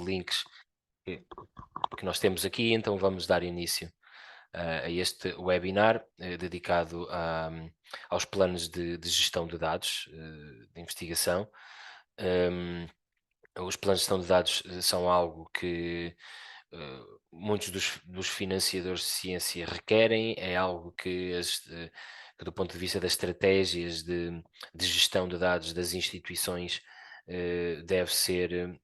links que nós temos aqui, então vamos dar início a este webinar dedicado aos planos de gestão de dados de investigação. Os planos de gestão de dados são algo que muitos dos financiadores de ciência requerem, é algo que do ponto de vista das estratégias de gestão de dados das instituições deve ser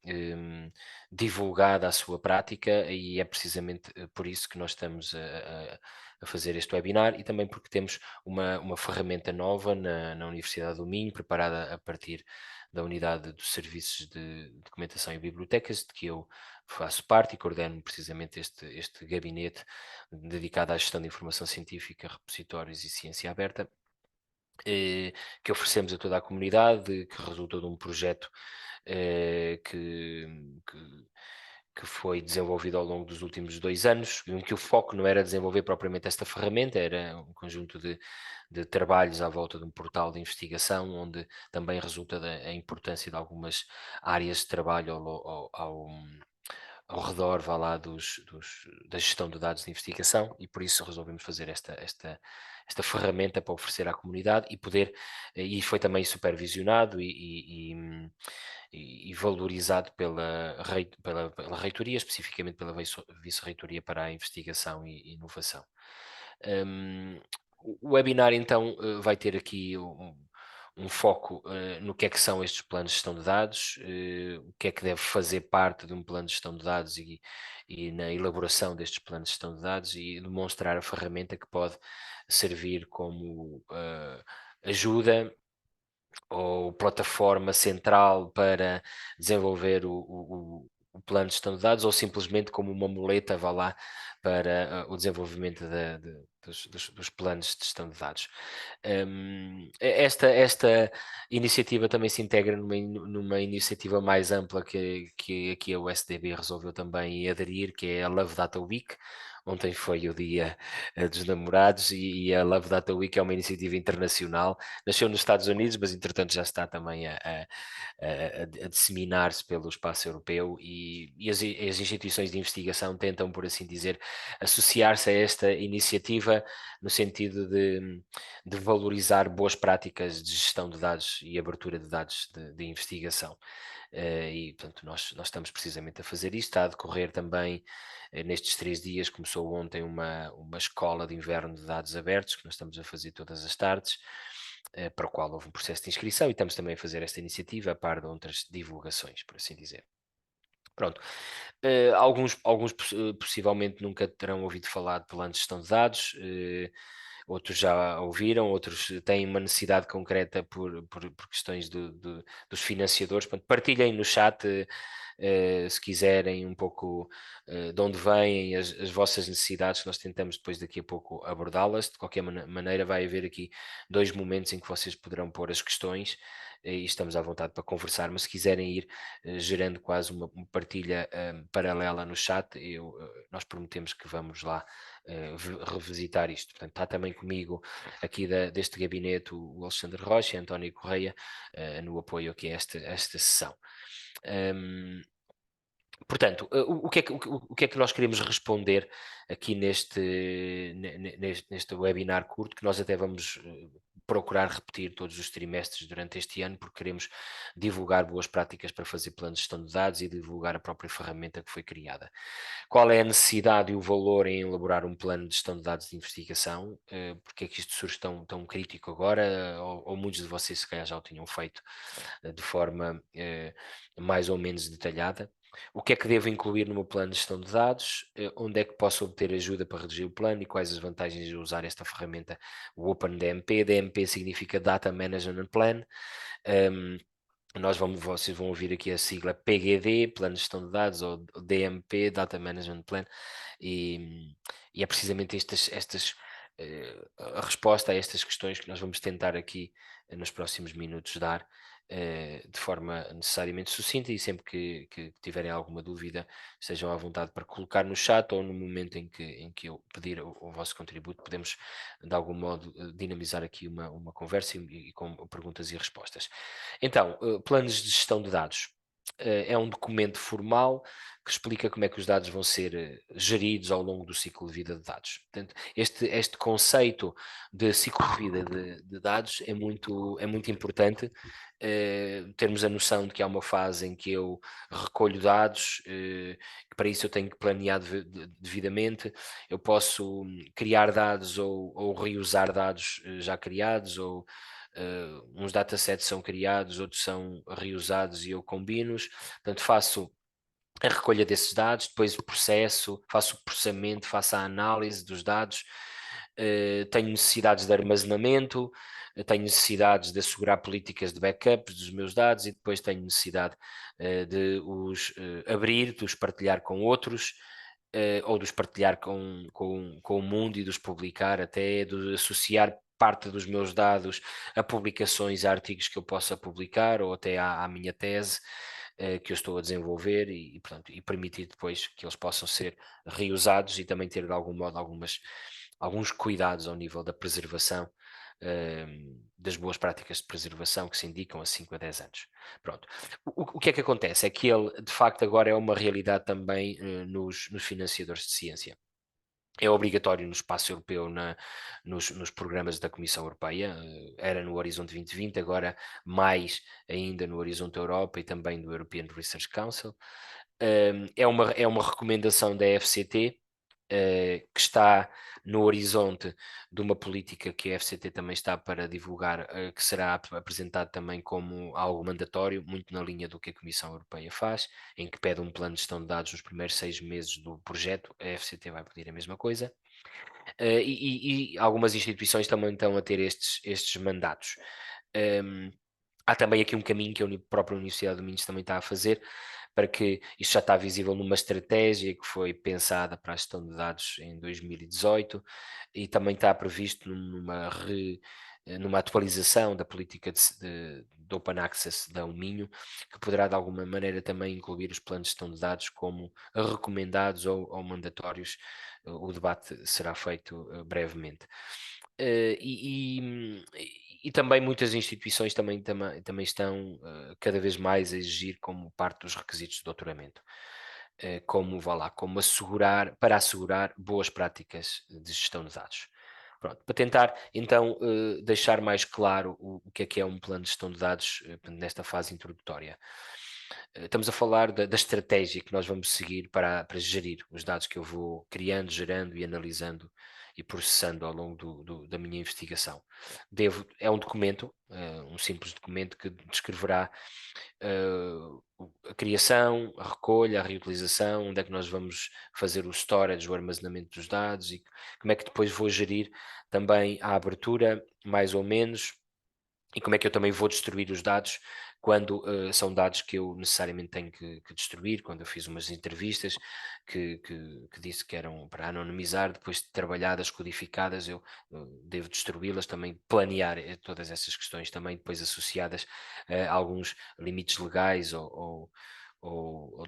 divulgada a sua prática, e é precisamente por isso que nós estamos a fazer este webinar, e também porque temos uma ferramenta nova na Universidade do Minho, preparada a partir da unidade dos serviços de documentação e bibliotecas, de que eu faço parte e coordeno precisamente este gabinete dedicado à gestão de informação científica, repositórios e ciência aberta, que oferecemos a toda a comunidade, que resulta de um projeto que foi desenvolvido ao longo dos últimos 2 anos, em que o foco não era desenvolver propriamente esta ferramenta, era um conjunto de trabalhos à volta de um portal de investigação, onde também resulta da importância de algumas áreas de trabalho ao redor, vá lá, da gestão de dados de investigação, e por isso resolvemos fazer esta ferramenta para oferecer à comunidade e poder, e foi também supervisionado e valorizado pela reitoria, especificamente pela vice-reitoria para a investigação e inovação. O webinar então vai ter aqui um foco no que é que são estes planos de gestão de dados, o que é que deve fazer parte de um plano de gestão de dados e na elaboração destes planos de gestão de dados, e demonstrar a ferramenta que pode servir como ajuda ou plataforma central para desenvolver o plano de gestão de dados, ou simplesmente como uma muleta, vá lá, para o desenvolvimento dos planos de gestão de dados. Esta iniciativa também se integra numa iniciativa mais ampla que aqui a USDB resolveu também aderir, que é a Love Data Week. Ontem foi o dia dos namorados, e a Love Data Week é uma iniciativa internacional, nasceu nos Estados Unidos, mas entretanto já está também a disseminar-se pelo espaço europeu, e as instituições de investigação tentam, por assim dizer, associar-se a esta iniciativa no sentido de valorizar boas práticas de gestão de dados e abertura de dados de investigação. E, portanto, nós estamos precisamente a fazer isto. Está a decorrer também, nestes 3 dias, começou ontem uma escola de inverno de dados abertos, que nós estamos a fazer todas as tardes, para o qual houve um processo de inscrição, e estamos também a fazer esta iniciativa a par de outras divulgações, por assim dizer. Pronto. Alguns possivelmente nunca terão ouvido falar de planos de gestão de dados, outros já ouviram, outros têm uma necessidade concreta por questões dos financiadores. Portanto, partilhem no chat, se quiserem, um pouco de onde vêm as vossas necessidades, que nós tentamos depois daqui a pouco abordá-las. De qualquer maneira, vai haver aqui 2 momentos em que vocês poderão pôr as questões, e estamos à vontade para conversar, mas se quiserem ir gerando quase uma partilha paralela no chat, nós prometemos que vamos lá revisitar isto. Portanto, está também comigo aqui deste gabinete o Alexandre Rocha e António Correia, no apoio aqui a esta sessão. Portanto, o que é que nós queremos responder aqui neste webinar curto, que nós até vamos procurar repetir todos os trimestres durante este ano, porque queremos divulgar boas práticas para fazer planos de gestão de dados e divulgar a própria ferramenta que foi criada. Qual é a necessidade e o valor em elaborar um plano de gestão de dados de investigação? Porque é que isto surge tão crítico agora? Ou muitos de vocês se calhar já o tinham feito de forma mais ou menos detalhada? O que é que devo incluir no meu plano de gestão de dados? Onde é que posso obter ajuda para redigir o plano, e quais as vantagens de usar esta ferramenta, o OpenDMP? DMP significa Data Management Plan. Vocês vão ouvir aqui a sigla PGD, Plano de Gestão de Dados, ou DMP, Data Management Plan, e é precisamente a resposta a estas questões que nós vamos tentar aqui nos próximos minutos dar, de forma necessariamente sucinta, e sempre que tiverem alguma dúvida, estejam à vontade para colocar no chat, ou no momento em que eu pedir o vosso contributo, podemos de algum modo dinamizar aqui uma conversa e com perguntas e respostas. Então, planos de gestão de dados. é um documento formal que explica como é que os dados vão ser geridos ao longo do ciclo de vida de dados. Portanto, este conceito de ciclo de vida de dados é muito importante, termos a noção de que há uma fase em que eu recolho dados, que para isso eu tenho que planear devidamente, eu posso criar dados ou reusar dados já criados, ou uns datasets são criados, outros são reusados e eu combino-os. Portanto, faço a recolha desses dados, depois o processo, faço o processamento, faço a análise dos dados, tenho necessidades de armazenamento, tenho necessidades de assegurar políticas de backup dos meus dados e depois tenho necessidade de os abrir, de os partilhar com outros, ou de os partilhar com o mundo e de os publicar até, de associar parte dos meus dados a publicações, a artigos que eu possa publicar ou até à minha tese que eu estou a desenvolver portanto, e permitir depois que eles possam ser reusados e também ter de algum modo alguns cuidados ao nível da preservação, das boas práticas de preservação que se indicam a 5 a 10 anos. Pronto. O que é que acontece? É que ele, de facto, agora é uma realidade também nos financiadores de ciência. É obrigatório no espaço europeu, nos programas da Comissão Europeia, era no Horizonte 2020, agora mais ainda no Horizonte Europa e também do European Research Council. É uma recomendação da FCT, que está no horizonte de uma política que a FCT também está para divulgar, que será apresentado também como algo mandatório, muito na linha do que a Comissão Europeia faz, em que pede um plano de gestão de dados nos primeiros 6 meses do projeto, a FCT vai pedir a mesma coisa. E algumas instituições também estão a ter estes mandatos. Há também aqui um caminho que a própria Universidade do Minho também está a fazer, para que isto já está visível numa estratégia que foi pensada para a gestão de dados em 2018 e também está previsto numa atualização da política de Open Access da Minho, que poderá de alguma maneira também incluir os planos de gestão de dados como recomendados ou mandatórios. O debate será feito brevemente. E também muitas instituições também estão cada vez mais a exigir como parte dos requisitos de doutoramento, como para assegurar boas práticas de gestão de dados. Pronto, para tentar então deixar mais claro o que é um plano de gestão de dados nesta fase introdutória. Estamos a falar da estratégia que nós vamos seguir para gerir os dados que eu vou criando, gerando e analisando e processando ao longo da minha investigação. É um documento, um simples documento que descreverá a criação, a recolha, a reutilização, onde é que nós vamos fazer o storage, o armazenamento dos dados e como é que depois vou gerir também a abertura, mais ou menos, e como é que eu também vou destruir os dados quando são dados que eu necessariamente tenho que destruir. Quando eu fiz umas entrevistas que disse que eram para anonimizar, depois de trabalhadas, codificadas, eu devo destruí-las, também planear todas essas questões, também depois associadas a alguns limites legais ou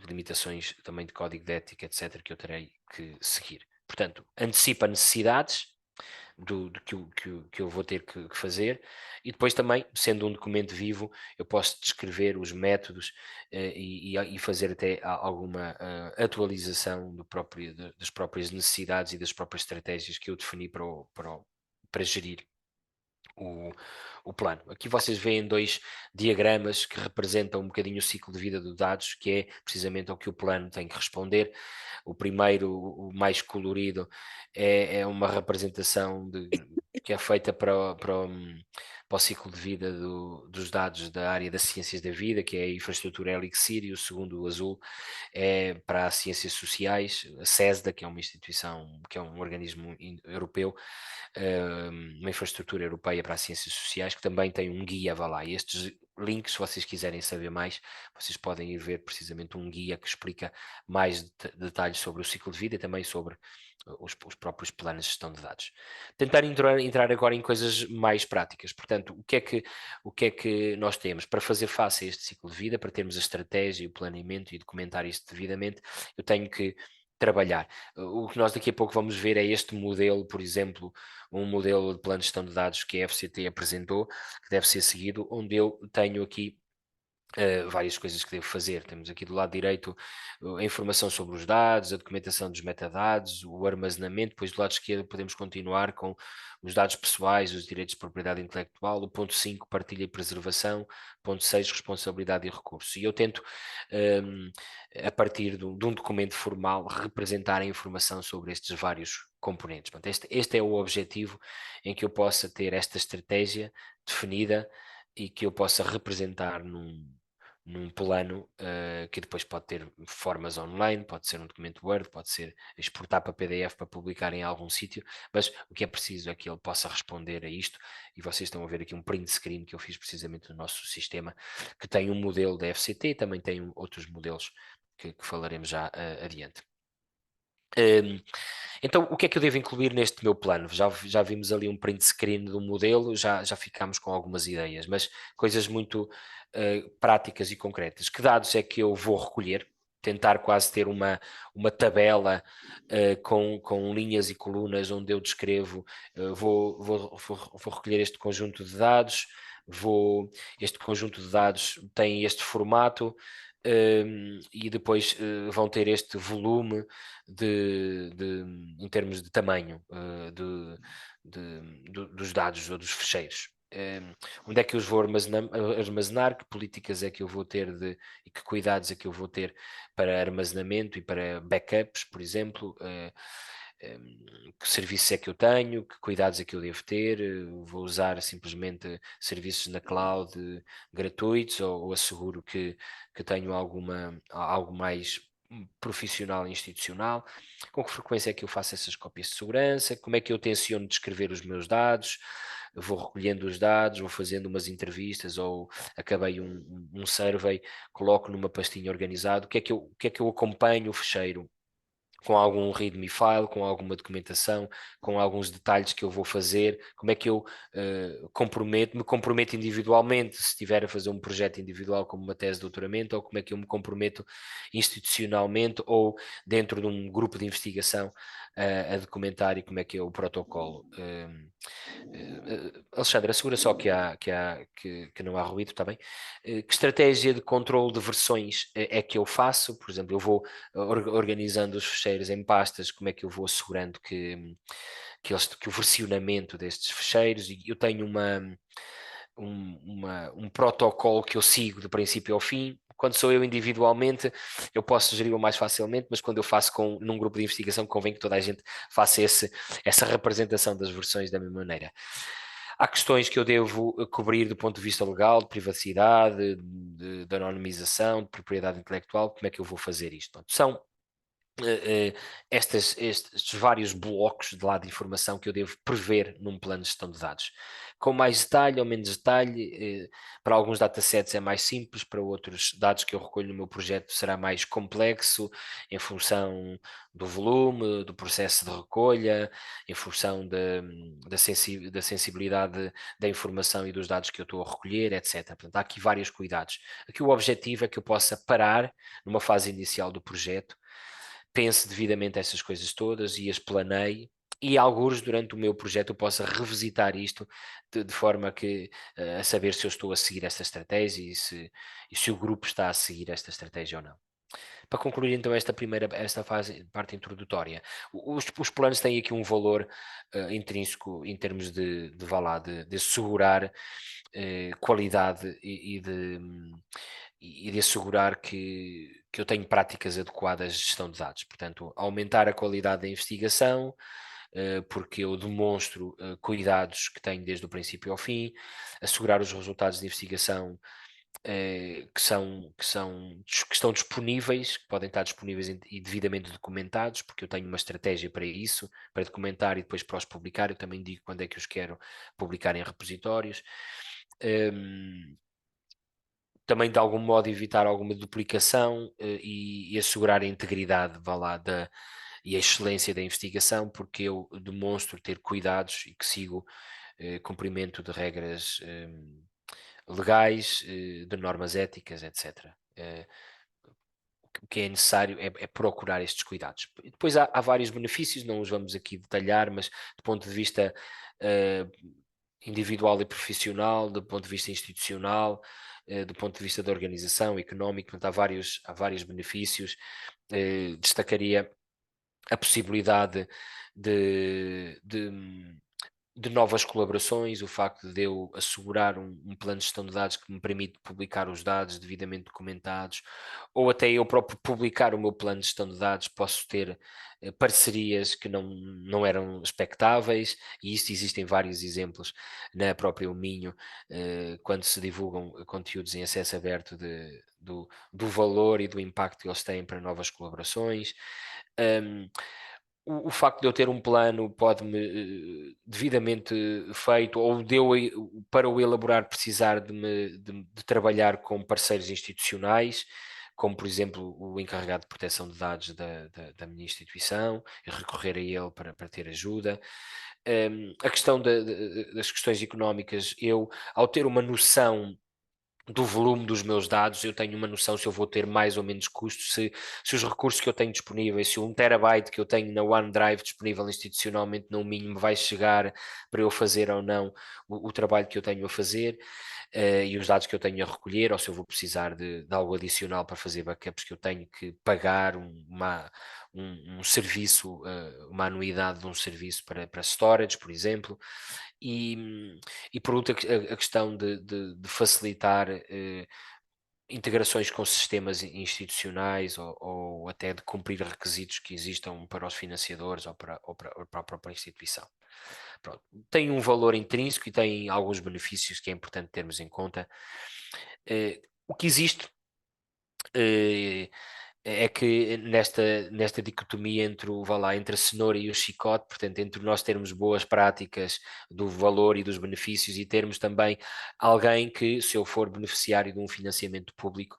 de limitações também de código de ética, etc., que eu terei que seguir. Portanto, antecipa necessidades, do que eu vou ter que fazer, e depois também, sendo um documento vivo, eu posso descrever os métodos e fazer até alguma atualização das próprias necessidades e das próprias estratégias que eu defini para gerir o, o plano. Aqui vocês veem dois diagramas que representam um bocadinho o ciclo de vida dos dados, que é precisamente ao que o plano tem que responder. O primeiro, o mais colorido, é uma representação que é feita para o ciclo de vida dos dados da área das ciências da vida, que é a infraestrutura Elixir, e o segundo, o azul, é para as ciências sociais, a CESDA, que é uma instituição, que é um organismo europeu, uma infraestrutura europeia para as ciências sociais, que também tem um guia, vá lá. E estes links, se vocês quiserem saber mais, vocês podem ir ver precisamente um guia que explica mais detalhes sobre o ciclo de vida e também sobre os próprios planos de gestão de dados. Tentar entrar agora em coisas mais práticas. Portanto, o que é que nós temos? Para fazer face a este ciclo de vida, para termos a estratégia, o planeamento e documentar isto devidamente, eu tenho que trabalhar. O que nós daqui a pouco vamos ver é este modelo, por exemplo, um modelo de plano de gestão de dados que a FCT apresentou, que deve ser seguido, onde eu tenho aqui várias coisas que devo fazer. Temos aqui do lado direito a informação sobre os dados, a documentação dos metadados, o armazenamento, depois do lado esquerdo podemos continuar com os dados pessoais, os direitos de propriedade intelectual, o ponto 5, partilha e preservação, ponto 6, responsabilidade e recursos. E eu tento, um, a partir de um documento formal, representar a informação sobre estes vários componentes. Portanto, este é o objetivo, em que eu possa ter esta estratégia definida e que eu possa representar num plano que depois pode ter formas online, pode ser um documento Word, pode ser exportar para PDF para publicar em algum sítio, mas o que é preciso é que ele possa responder a isto, e vocês estão a ver aqui um print screen que eu fiz precisamente no nosso sistema, que tem um modelo da FCT e também tem outros modelos que falaremos já adiante. Então, o que é que eu devo incluir neste meu plano? Já vimos ali um print screen do modelo, já ficámos com algumas ideias, mas coisas muito práticas e concretas. Que dados é que eu vou recolher? Tentar quase ter uma tabela com linhas e colunas onde eu descrevo, vou recolher este conjunto de dados, este conjunto de dados tem este formato, e depois vão ter este volume em termos de tamanho dos dados ou dos fecheiros. Onde é que eu os vou armazenar, que políticas é que eu vou ter e que cuidados é que eu vou ter para armazenamento e para backups, por exemplo, que serviços é que eu tenho, que cuidados é que eu devo ter, vou usar simplesmente serviços na cloud gratuitos, ou asseguro que tenho algo mais profissional e institucional, com que frequência é que eu faço essas cópias de segurança, como é que eu tenciono descrever os meus dados, vou recolhendo os dados, vou fazendo umas entrevistas ou acabei um survey, coloco numa pastinha organizada, o que é que eu acompanho o fecheiro, com algum readme file, com alguma documentação, com alguns detalhes que eu vou fazer, como é que eu me comprometo individualmente, se estiver a fazer um projeto individual como uma tese de doutoramento, ou como é que eu me comprometo institucionalmente ou dentro de um grupo de investigação a documentar, e como é que é o protocolo. Alexandre, assegura só que não há ruído, está bem? Que estratégia de controle de versões é que eu faço? Por exemplo, eu vou organizando os fecheiros em pastas, como é que eu vou assegurando que o versionamento destes fecheiros, e eu tenho um protocolo que eu sigo do princípio ao fim. Quando sou eu individualmente, eu posso gerir-o mais facilmente, mas quando eu faço num grupo de investigação, convém que toda a gente faça essa representação das versões da mesma maneira. Há questões que eu devo cobrir do ponto de vista legal, de privacidade, de anonimização, de propriedade intelectual. Como é que eu vou fazer isto? São estes vários blocos de lado de informação que eu devo prever num plano de gestão de dados. Com mais detalhe ou menos detalhe, para alguns datasets é mais simples, para outros dados que eu recolho no meu projeto será mais complexo, em função do volume, do processo de recolha, em função da sensibilidade da informação e dos dados que eu estou a recolher, etc. Portanto, há aqui vários cuidados. Aqui o objetivo é que eu possa parar numa fase inicial do projeto, pense devidamente essas coisas todas e as planeie, e alguns durante o meu projeto eu possa revisitar isto de forma a saber se eu estou a seguir esta estratégia e se o grupo está a seguir esta estratégia ou não. Para concluir então esta fase, parte introdutória, os planos têm aqui um valor intrínseco em termos de assegurar qualidade e de assegurar que eu tenho práticas adequadas de gestão de dados. Portanto, aumentar a qualidade da investigação, porque eu demonstro cuidados que tenho desde o princípio ao fim, assegurar os resultados de investigação que estão disponíveis, que podem estar disponíveis e devidamente documentados, porque eu tenho uma estratégia para isso, para documentar e depois para os publicar. Eu também digo quando é que os quero publicar em repositórios. Também de algum modo evitar alguma duplicação e assegurar a integridade, vá lá, e a excelência da investigação, porque eu demonstro ter cuidados e que sigo cumprimento de regras legais, de normas éticas, etc. O que é necessário é procurar estes cuidados. Depois há vários benefícios, não os vamos aqui detalhar, mas do ponto de vista individual e profissional, do ponto de vista institucional, do ponto de vista da organização económica, portanto, há vários benefícios. Destacaria a possibilidade de, de, de novas colaborações, o facto de eu assegurar um plano de gestão de dados que me permite publicar os dados devidamente documentados, ou até eu próprio publicar o meu plano de gestão de dados, posso ter parcerias que não eram expectáveis, e isso existem vários exemplos na própria Minho, quando se divulgam conteúdos em acesso aberto do valor e do impacto que eles têm para novas colaborações. Um, o facto de eu ter um plano pode-me, devidamente feito, ou para o elaborar, precisar de trabalhar com parceiros institucionais, como por exemplo o encarregado de proteção de dados da minha instituição, e recorrer a ele para ter ajuda. A questão das questões económicas, eu, ao ter uma noção do volume dos meus dados, eu tenho uma noção se eu vou ter mais ou menos custos, se os recursos que eu tenho disponíveis, se o 1 TB que eu tenho na OneDrive disponível institucionalmente no mínimo vai chegar para eu fazer ou não o trabalho que eu tenho a fazer, e os dados que eu tenho a recolher, ou se eu vou precisar de algo adicional para fazer backups que eu tenho que pagar um serviço, uma anuidade de um serviço para storage, por exemplo. E por outro, a questão de facilitar integrações com sistemas institucionais, ou até de cumprir requisitos que existam para os financiadores, ou para a própria instituição. Pronto. Tem um valor intrínseco e tem alguns benefícios que é importante termos em conta. O que existe é que nesta dicotomia entre vá lá, entre a cenoura e o chicote, portanto, entre nós termos boas práticas do valor e dos benefícios, e termos também alguém que, se eu for beneficiário de um financiamento público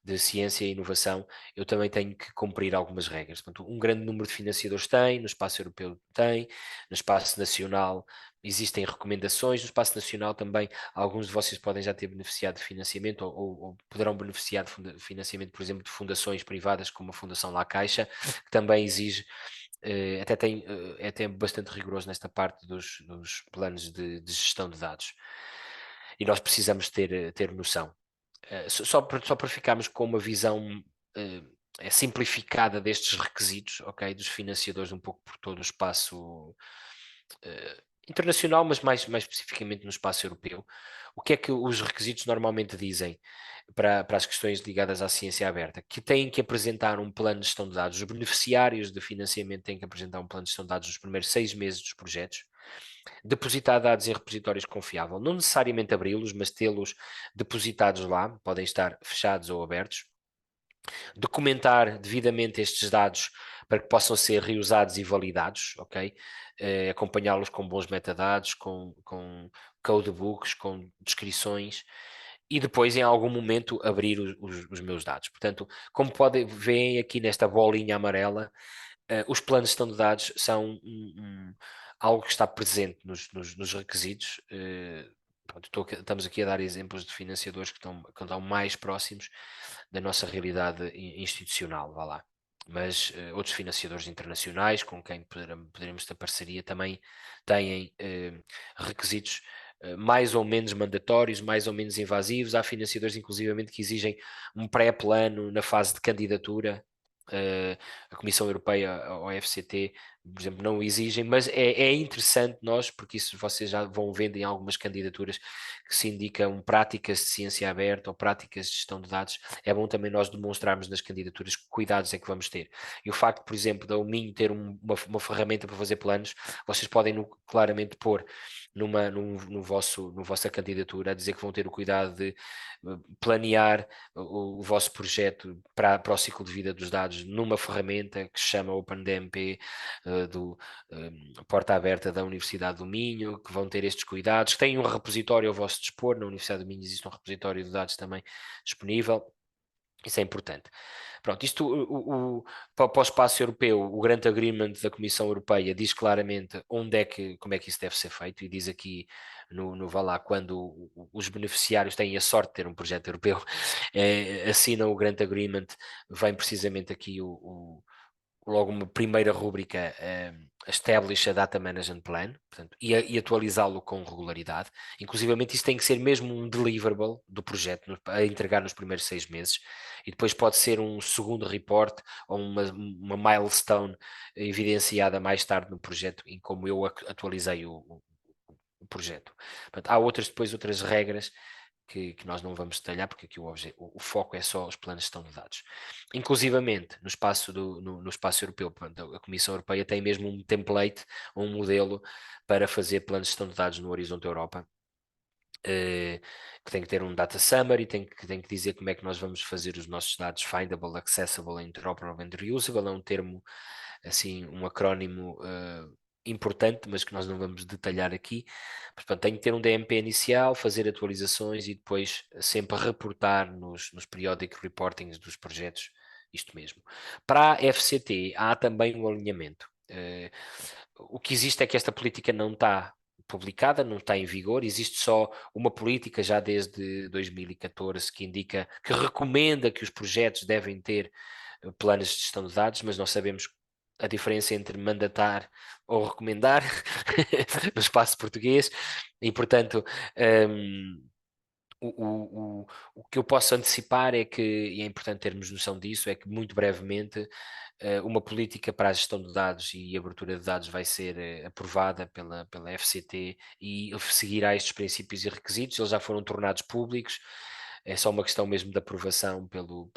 de ciência e inovação, eu também tenho que cumprir algumas regras. Portanto, um grande número de financiadores tem, no espaço europeu tem, no espaço nacional existem recomendações, no espaço nacional também alguns de vocês podem já ter beneficiado de financiamento, ou poderão beneficiar de financiamento, por exemplo, de fundações privadas, como a Fundação La Caixa, que também exige, é até bastante rigoroso nesta parte dos planos de gestão de dados. E nós precisamos ter noção. Só para ficarmos com uma visão simplificada destes requisitos, ok, dos financiadores, um pouco por todo o espaço internacional, mas mais especificamente no espaço europeu. O que é que os requisitos normalmente dizem para as questões ligadas à ciência aberta? Que têm que apresentar um plano de gestão de dados. Os beneficiários de financiamento têm que apresentar um plano de gestão de dados nos primeiros 6 meses dos projetos, depositar dados em repositórios confiável, não necessariamente abri-los, mas tê-los depositados lá, podem estar fechados ou abertos, documentar devidamente estes dados para que possam ser reusados e validados, ok? Acompanhá-los com bons metadados, com codebooks, com descrições, e depois em algum momento abrir os meus dados. Portanto, como podem ver aqui nesta bolinha amarela, os planos de gestão de dados são algo que está presente nos requisitos. Pronto, estamos aqui a dar exemplos de financiadores que estão mais próximos da nossa realidade institucional, vá lá. Mas outros financiadores internacionais com quem poderemos ter parceria também têm requisitos mais ou menos mandatórios, mais ou menos invasivos. Há financiadores, inclusivamente, que exigem um pré-plano na fase de candidatura. A Comissão Europeia, a OFCT, por exemplo, não o exigem, mas é interessante nós, porque isso vocês já vão vendo em algumas candidaturas que se indicam práticas de ciência aberta ou práticas de gestão de dados. É bom também nós demonstrarmos nas candidaturas que cuidados é que vamos ter. E o facto, por exemplo, da Minho ter uma ferramenta para fazer planos, vocês podem claramente pôr no vossa candidatura, a dizer que vão ter o cuidado de planear o vosso projeto para o ciclo de vida dos dados numa ferramenta que se chama OpenDMP, do Porta Aberta da Universidade do Minho, que vão ter estes cuidados, que têm um repositório ao vosso dispor. Na Universidade do Minho existe um repositório de dados também disponível. Isso é importante. Pronto, isto para o espaço europeu, o Grant Agreement da Comissão Europeia diz claramente como é que isso deve ser feito, e diz aqui vá lá, quando os beneficiários têm a sorte de ter um projeto europeu, assinam o Grant Agreement, vem precisamente aqui logo uma primeira rúbrica, establish a Data Management Plan, portanto, e atualizá-lo com regularidade. Inclusivamente isso tem que ser mesmo um deliverable do projeto, a entregar nos primeiros 6 meses, e depois pode ser um segundo report ou uma milestone evidenciada mais tarde no projeto, em como eu atualizei o projeto. Portanto, há depois outras regras que nós não vamos detalhar, porque aqui o foco é só os planos de gestão de dados. Inclusivamente, no espaço europeu, a Comissão Europeia tem mesmo um template, um modelo para fazer planos de gestão de dados no Horizonte Europa, que tem que ter um data summary, tem que dizer como é que nós vamos fazer os nossos dados findable, accessible, interoperable and reusable, é um termo, assim, um acrónimo importante, mas que nós não vamos detalhar aqui. Portanto, tem que ter um DMP inicial, fazer atualizações e depois sempre reportar nos periodic reportings dos projetos, isto mesmo. Para a FCT há também um alinhamento. O que existe é que esta política não está publicada, não está em vigor, existe só uma política já desde 2014 que indica, que recomenda que os projetos devem ter planos de gestão de dados, mas nós sabemos a diferença entre mandatar ou recomendar no espaço português e, portanto, um, o que eu posso antecipar é que, e é importante termos noção disso, é que muito brevemente uma política para a gestão de dados e abertura de dados vai ser aprovada pela FCT e seguirá estes princípios e requisitos, eles já foram tornados públicos, é só uma questão mesmo de aprovação pelo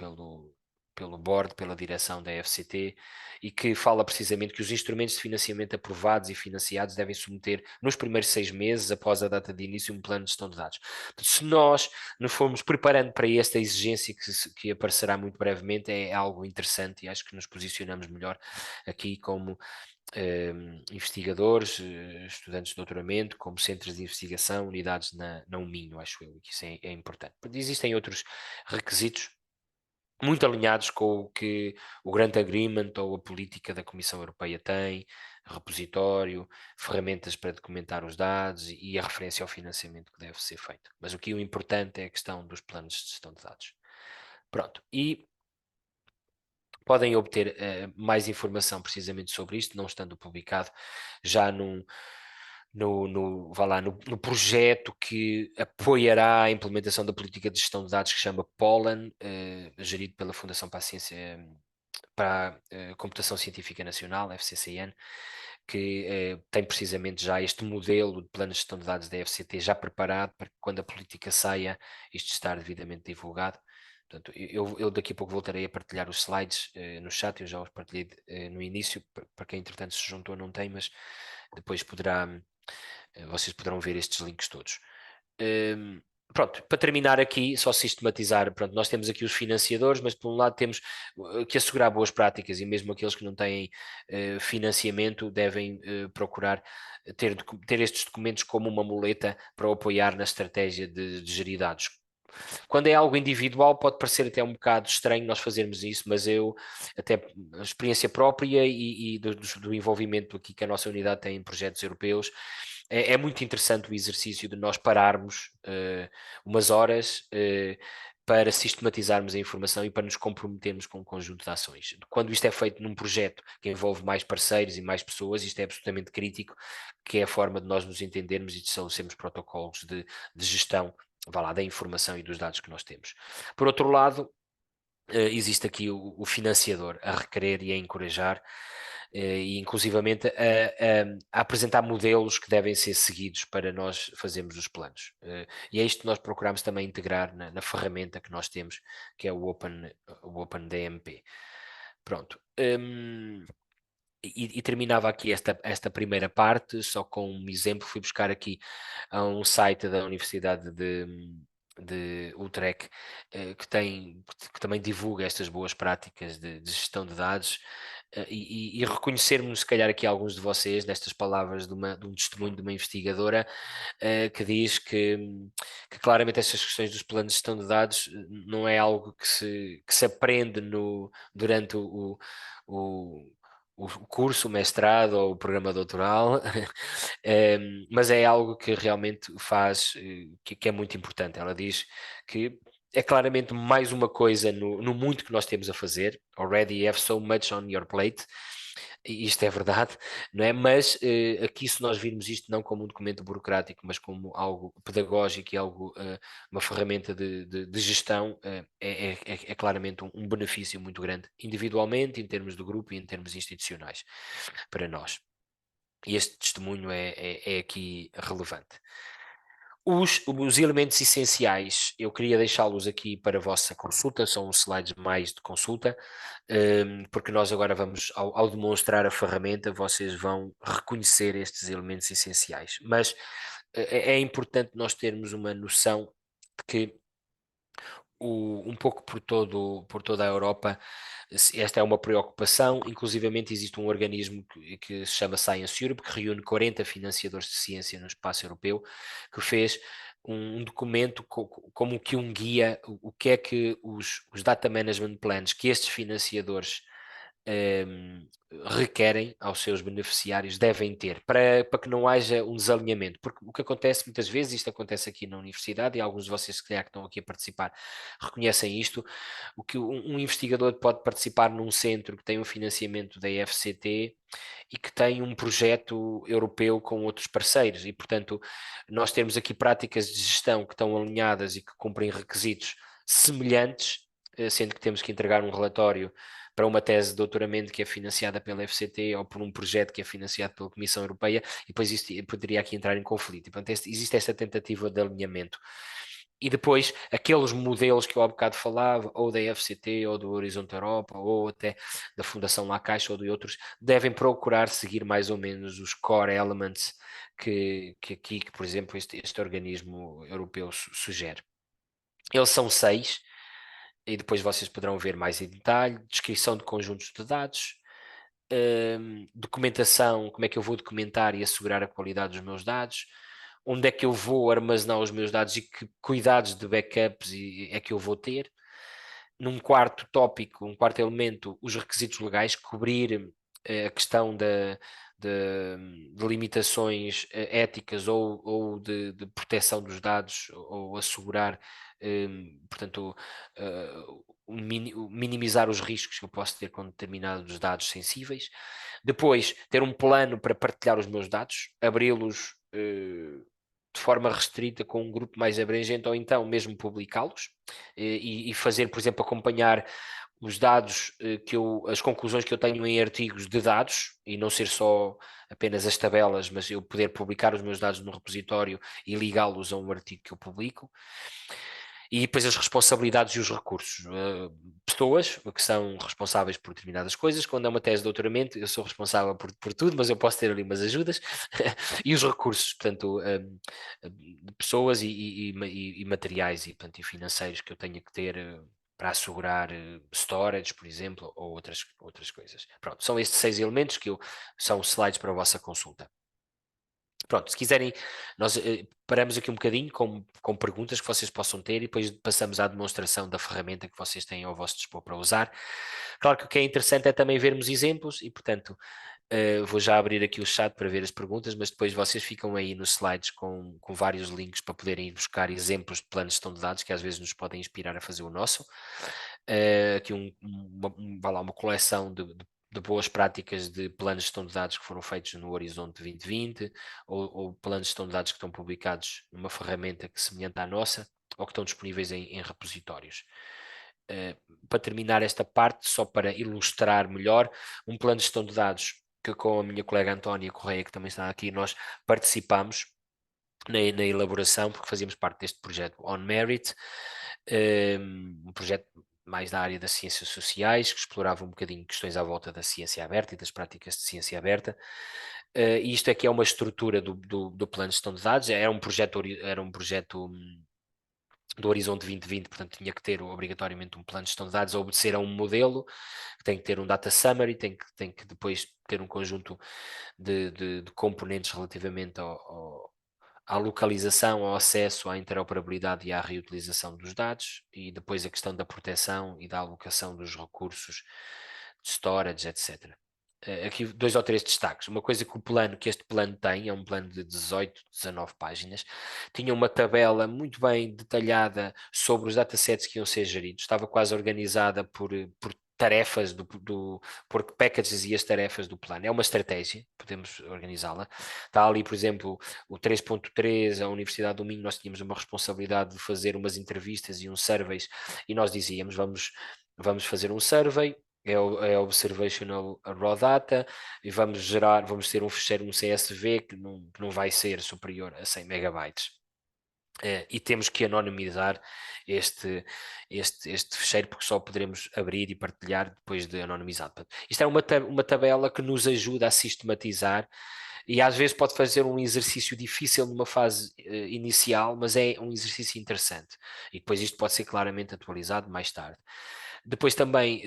board, pela direção da FCT, e que fala precisamente que os instrumentos de financiamento aprovados e financiados devem submeter nos primeiros 6 meses, após a data de início, um plano de gestão de dados. Se nós nos formos preparando para esta exigência que aparecerá muito brevemente, é algo interessante e acho que nos posicionamos melhor aqui como investigadores, estudantes de doutoramento, como centros de investigação, unidades na UMinho, acho eu, que isso é importante. Existem outros requisitos muito alinhados com o que o Grant Agreement ou a política da Comissão Europeia tem, repositório, ferramentas para documentar os dados e a referência ao financiamento que deve ser feito. Mas o importante é a questão dos planos de gestão de dados. Pronto, e podem obter mais informação precisamente sobre isto, não estando publicado, já vá lá, no projeto que apoiará a implementação da política de gestão de dados que se chama Pollen, gerido pela Fundação para a Ciência, para a Computação Científica Nacional, FCCN, que tem precisamente já este modelo de plano de gestão de dados da FCT já preparado para que quando a política saia, isto estar devidamente divulgado. Portanto, eu daqui a pouco voltarei a partilhar os slides no chat, eu já os partilhei no início, para quem entretanto se juntou não tem, mas depois vocês poderão ver estes links todos. Pronto, para terminar aqui, só sistematizar, pronto, nós temos aqui os financiadores, mas por um lado temos que assegurar boas práticas e mesmo aqueles que não têm financiamento devem procurar ter estes documentos como uma muleta para o apoiar na estratégia de gerir dados. Quando é algo individual pode parecer até um bocado estranho nós fazermos isso, mas eu, até a experiência própria e do envolvimento aqui que a nossa unidade tem em projetos europeus, é muito interessante o exercício de nós pararmos umas horas para sistematizarmos a informação e para nos comprometermos com um conjunto de ações. Quando isto é feito num projeto que envolve mais parceiros e mais pessoas, isto é absolutamente crítico, que é a forma de nós nos entendermos e de estabelecermos protocolos de gestão, vá lá, da informação e dos dados que nós temos. Por outro lado, existe aqui o financiador a requerer e a encorajar, e inclusivamente a apresentar modelos que devem ser seguidos para nós fazermos os planos. E é isto que nós procuramos também integrar na ferramenta que nós temos, que é o OpenDMP. Pronto. E terminava aqui esta primeira parte, só com um exemplo. Fui buscar aqui a um site da Universidade de Utrecht, que também divulga estas boas práticas de gestão de dados, e reconhecer-me, se calhar, aqui alguns de vocês, nestas palavras de um testemunho de uma investigadora, que diz que claramente estas questões dos planos de gestão de dados não é algo que se aprende durante o, o curso, o mestrado ou o programa doutoral, mas é algo que realmente faz, que é muito importante. Ela diz que é claramente mais uma coisa no muito que nós temos a fazer. Already have so much on your plate. E isto é verdade, não é? Mas aqui, se nós virmos isto não como um documento burocrático, mas como algo pedagógico e algo, uma ferramenta de gestão, é claramente um benefício muito grande, individualmente, em termos de grupo e em termos institucionais, para nós. E este testemunho é aqui relevante. Os elementos essenciais, eu queria deixá-los aqui para a vossa consulta, são os slides mais de consulta, porque nós agora vamos, ao demonstrar a ferramenta, vocês vão reconhecer estes elementos essenciais. Mas é importante nós termos uma noção de que um pouco por toda a Europa, esta é uma preocupação. Inclusivamente existe um organismo que se chama Science Europe, que reúne 40 financiadores de ciência no espaço europeu, que fez um documento como que um guia, o que é que os data management plans que estes financiadores um, requerem aos seus beneficiários, devem ter, para que não haja um desalinhamento, porque o que acontece muitas vezes, isto acontece aqui na universidade, e alguns de vocês que estão aqui a participar reconhecem isto, o que um investigador pode participar num centro que tem um financiamento da FCT e que tem um projeto europeu com outros parceiros, e portanto nós temos aqui práticas de gestão que estão alinhadas e que cumprem requisitos semelhantes, sendo que temos que entregar um relatório para uma tese de doutoramento que é financiada pela FCT ou por um projeto que é financiado pela Comissão Europeia, e depois isto poderia aqui entrar em conflito. E, portanto, existe esta tentativa de alinhamento. E depois, aqueles modelos que eu há bocado falava, ou da FCT, ou do Horizonte Europa, ou até da Fundação La Caixa, ou de outros, devem procurar seguir mais ou menos os core elements que por exemplo, este organismo europeu sugere. Eles são 6, e depois vocês poderão ver mais em detalhe: descrição de conjuntos de dados, documentação, como é que eu vou documentar e assegurar a qualidade dos meus dados, onde é que eu vou armazenar os meus dados e que cuidados de backups é que eu vou ter. Num quarto tópico, um quarto elemento, os requisitos legais, cobrir a questão de limitações éticas ou de proteção dos dados, ou assegurar, portanto, minimizar os riscos que eu posso ter com determinados dados sensíveis. Depois, ter um plano para partilhar os meus dados, abri-los de forma restrita com um grupo mais abrangente, ou então mesmo publicá-los, e fazer, por exemplo, acompanhar os dados, as conclusões que eu tenho em artigos de dados, e não ser só apenas as tabelas, mas eu poder publicar os meus dados no repositório e ligá-los a um artigo que eu publico. E depois as responsabilidades e os recursos. Pessoas que são responsáveis por determinadas coisas. Quando é uma tese de doutoramento, eu sou responsável por tudo, mas eu posso ter ali umas ajudas. E os recursos, portanto, de pessoas e materiais e financeiros que eu tenho que ter para assegurar storage, por exemplo, ou outras coisas. Pronto, são estes 6 elementos são slides para a vossa consulta. Pronto, se quiserem, nós paramos aqui um bocadinho com perguntas que vocês possam ter, e depois passamos à demonstração da ferramenta que vocês têm ao vosso dispor para usar. Claro que o que é interessante é também vermos exemplos, e portanto vou já abrir aqui o chat para ver as perguntas, mas depois vocês ficam aí nos slides com vários links para poderem ir buscar exemplos de planos de gestão de dados que às vezes nos podem inspirar a fazer o nosso. Aqui uma coleção de boas práticas de planos de gestão de dados que foram feitos no Horizonte 2020, ou planos de gestão de dados que estão publicados numa ferramenta que é semelhante à nossa, ou que estão disponíveis em repositórios. Para terminar esta parte, só para ilustrar melhor, um plano de gestão de dados que, com a minha colega Antónia Correia, que também está aqui, nós participámos na elaboração, porque fazíamos parte deste projeto On Merit, um projeto mais da área das ciências sociais, que explorava um bocadinho questões à volta da ciência aberta e das práticas de ciência aberta. E isto aqui é uma estrutura do plano de gestão de dados. Era um projeto do Horizonte 2020, portanto tinha que ter obrigatoriamente um plano de gestão de dados a obedecer a um modelo, tem que ter um data summary, tem que depois ter um conjunto de componentes relativamente à localização, ao acesso, à interoperabilidade e à reutilização dos dados, e depois a questão da proteção e da alocação dos recursos de storage, etc. aqui 2 ou 3 destaques. Uma coisa que este plano tem, é um plano de 18, 19 páginas, tinha uma tabela muito bem detalhada sobre os datasets que iam ser geridos, estava quase organizada por tarefas, por packages e as tarefas do plano. É uma estratégia, podemos organizá-la. Está ali, por exemplo, o 3.3, a Universidade do Minho, nós tínhamos uma responsabilidade de fazer umas entrevistas e uns surveys, e nós dizíamos, vamos fazer um survey, é Observational Raw Data, e vamos ter um fecheiro, um CSV que não vai ser superior a 100 megabytes. E temos que anonimizar este fecheiro, porque só poderemos abrir e partilhar depois de anonimizado. Portanto, isto é uma tabela que nos ajuda a sistematizar e às vezes pode fazer um exercício difícil numa fase inicial, mas é um exercício interessante. E depois isto pode ser claramente atualizado mais tarde. Depois também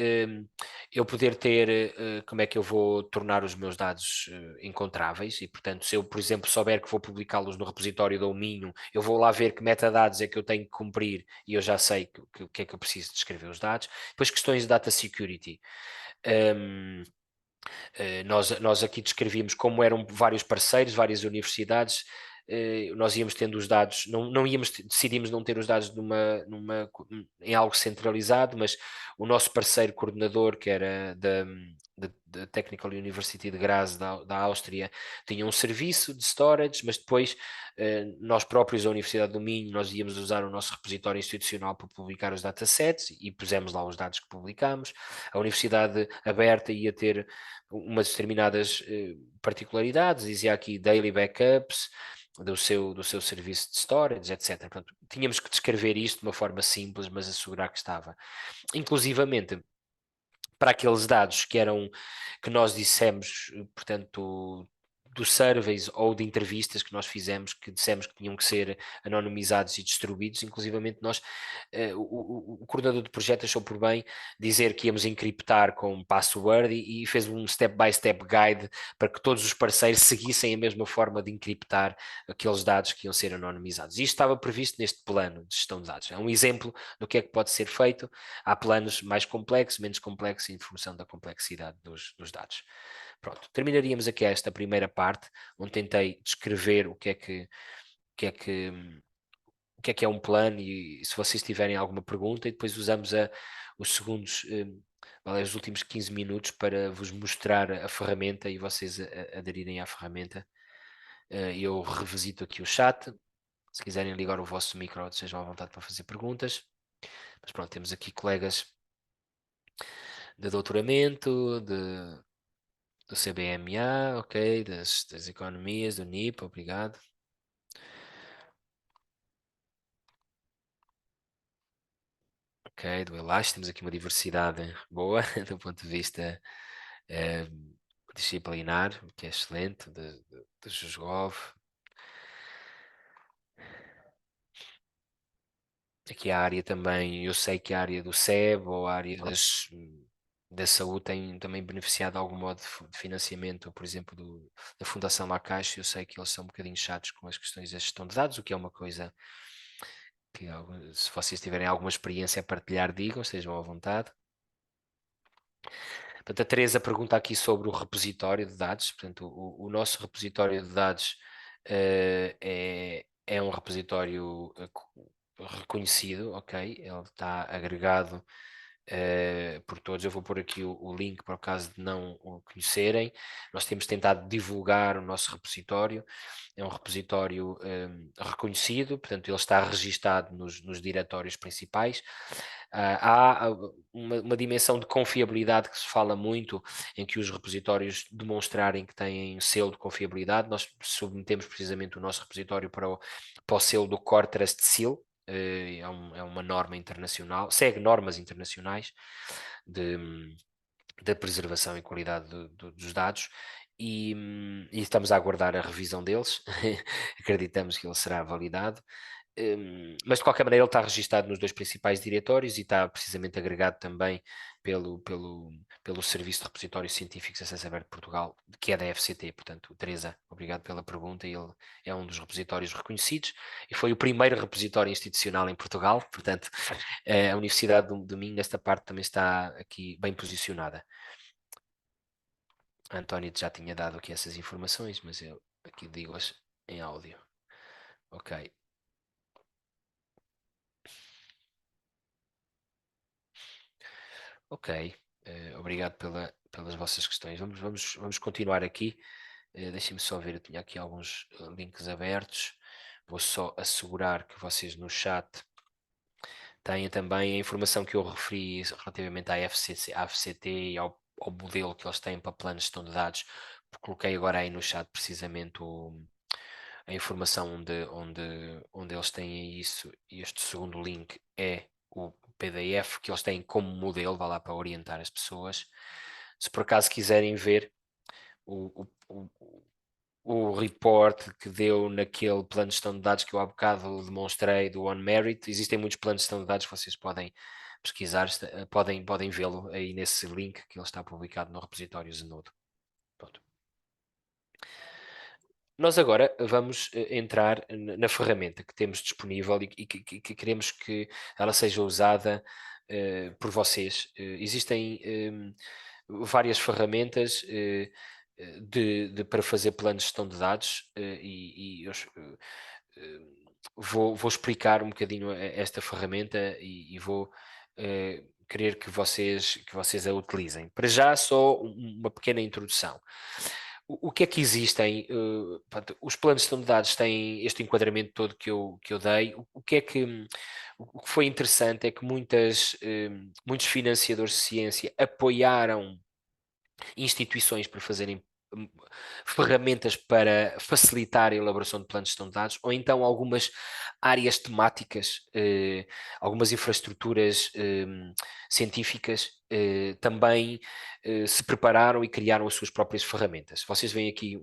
eu poder ter como é que eu vou tornar os meus dados encontráveis e, portanto, se eu, por exemplo, souber que vou publicá-los no repositório do Minho, eu vou lá ver que metadados é que eu tenho que cumprir e eu já sei o que é que eu preciso de escrever os dados. Depois questões de data security. Um, nós aqui descrevíamos como eram vários parceiros, várias universidades, nós íamos tendo os dados, não íamos, decidimos não ter os dados em algo centralizado, mas o nosso parceiro coordenador, que era da Technical University de Graz, da Áustria, tinha um serviço de storage, mas depois nós próprios, a Universidade do Minho, nós íamos usar o nosso repositório institucional para publicar os datasets e pusemos lá os dados que publicámos. A Universidade Aberta ia ter umas determinadas particularidades, dizia aqui daily backups do seu serviço de storage, etc. Portanto, tínhamos que descrever isto de uma forma simples, mas assegurar que estava. Inclusivamente, para aqueles dados que nós dissemos, portanto, dos surveys ou de entrevistas que nós fizemos, que dissemos que tinham que ser anonimizados e distribuídos, inclusivamente o coordenador do projeto achou por bem dizer que íamos encriptar com password e fez um step-by-step guide para que todos os parceiros seguissem a mesma forma de encriptar aqueles dados que iam ser anonimizados. Isto estava previsto neste plano de gestão de dados. É um exemplo do que é que pode ser feito. Há planos mais complexos, menos complexos, em função da complexidade dos dados. Pronto, terminaríamos aqui esta primeira parte, onde tentei descrever o que é que, o que é um plano e se vocês tiverem alguma pergunta, e depois usamos os segundos, os últimos 15 minutos para vos mostrar a ferramenta e vocês aderirem à ferramenta. Eu revisito aqui o chat. Se quiserem ligar o vosso micro, sejam à vontade para fazer perguntas. Mas pronto, temos aqui colegas de doutoramento, do CBMA, ok, das economias, do NIP, obrigado. Ok, do Elástico, temos aqui uma diversidade boa do ponto de vista eh, disciplinar, o que é excelente, de Jusgov. Aqui a área também, eu sei que a área do SEB ou a área da saúde tem também beneficiado de algum modo de financiamento, por exemplo, da Fundação La Caixa. Eu sei que eles são um bocadinho chatos com as questões da gestão de dados, o que é uma coisa que, se vocês tiverem alguma experiência a partilhar, digam, estejam à vontade. Portanto, a Teresa pergunta aqui sobre o repositório de dados. Portanto, o nosso repositório de dados é um repositório reconhecido, ok? Ele está agregado por todos. Eu vou pôr aqui o link para o caso de não o conhecerem. Nós temos tentado divulgar o nosso repositório. É um repositório reconhecido, portanto, ele está registado nos diretórios principais. Há uma dimensão de confiabilidade que se fala muito, em que os repositórios demonstrarem que têm selo de confiabilidade. Nós submetemos precisamente o nosso repositório para o selo do Core Trust Seal. É uma norma internacional, segue normas internacionais de, da preservação e qualidade dos dados. E estamos a aguardar a revisão deles. Acreditamos que ele será validado. Mas de qualquer maneira ele está registado nos 2 principais diretórios e está precisamente agregado também pelo Serviço de Repositórios Científicos de Acesso Aberto de Portugal, que é da FCT. Portanto, Teresa, obrigado pela pergunta. Ele é um dos repositórios reconhecidos e foi o primeiro repositório institucional em Portugal. Portanto, a Universidade do Minho, nesta parte, também está aqui bem posicionada. António já tinha dado aqui essas informações, mas eu aqui digo-as em áudio. Ok. Ok. Obrigado pelas vossas questões. Vamos continuar aqui. Deixem-me só ver, eu tinha aqui alguns links abertos. Vou só assegurar que vocês no chat têm também a informação que eu referi relativamente à FCT e ao modelo que eles têm para planos de gestão de dados. Coloquei agora aí no chat precisamente a informação onde eles têm isso, e este segundo link é o PDF que eles têm como modelo, vá lá para orientar as pessoas. Se por acaso quiserem ver o, o, o report que deu naquele plano de gestão de dados que eu há bocado demonstrei do OneMerit, existem muitos planos de gestão de dados que vocês podem pesquisar, podem vê-lo aí nesse link que ele está publicado no repositório Zenodo. Pronto. Nós agora vamos entrar na ferramenta que temos disponível e que queremos que ela seja usada por vocês. Existem várias ferramentas para fazer planos de gestão de dados eh, vou explicar um bocadinho esta ferramenta e vou querer que vocês a utilizem. Para já, só uma pequena introdução. O que é que existem? Portanto, os planos de gestão de dados têm este enquadramento todo que eu dei. O que foi interessante é que muitos financiadores de ciência apoiaram instituições para fazerem hum, ferramentas para facilitar a elaboração de planos de gestão de dados, ou então algumas áreas temáticas, algumas infraestruturas científicas também se prepararam e criaram as suas próprias ferramentas. Vocês veem aqui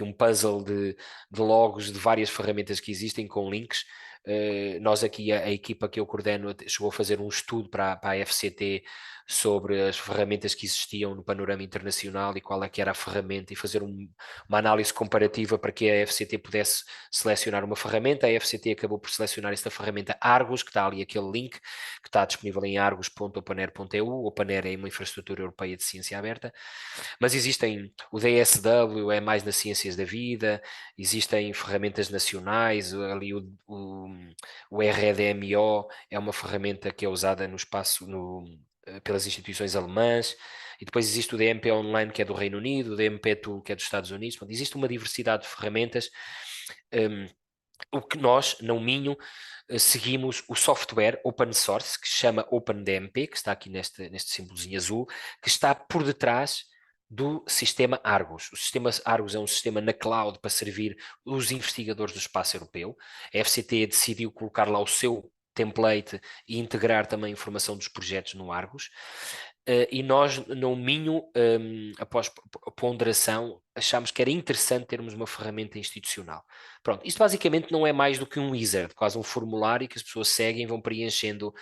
um puzzle de logos de várias ferramentas que existem com links. Nós aqui, a equipa que eu coordeno, chegou a fazer um estudo para a FCT sobre as ferramentas que existiam no panorama internacional e qual é que era a ferramenta e fazer uma análise comparativa para que a FCT pudesse selecionar uma ferramenta. A FCT acabou por selecionar esta ferramenta Argos, que está ali aquele link, que está disponível em argos.openair.eu. O Openair é uma infraestrutura europeia de ciência aberta, mas existem, o DSW é mais nas ciências da vida, existem ferramentas nacionais, ali o RDMO é uma ferramenta que é usada no espaço, pelas instituições alemãs, e depois existe o DMP Online, que é do Reino Unido, o DMP Tool, que é dos Estados Unidos. Portanto, existe uma diversidade de ferramentas. Um, o que nós, na Minho, seguimos o software open source, que se chama OpenDMP, que está aqui neste símbolozinho azul, que está por detrás do sistema Argos. O sistema Argos é um sistema na cloud para servir os investigadores do espaço europeu. A FCT decidiu colocar lá o seu template e integrar também a informação dos projetos no Argos. E nós, no Minho, após ponderação, achámos que era interessante termos uma ferramenta institucional. Pronto, isto basicamente não é mais do que um wizard, quase um formulário que as pessoas seguem, vão preenchendo,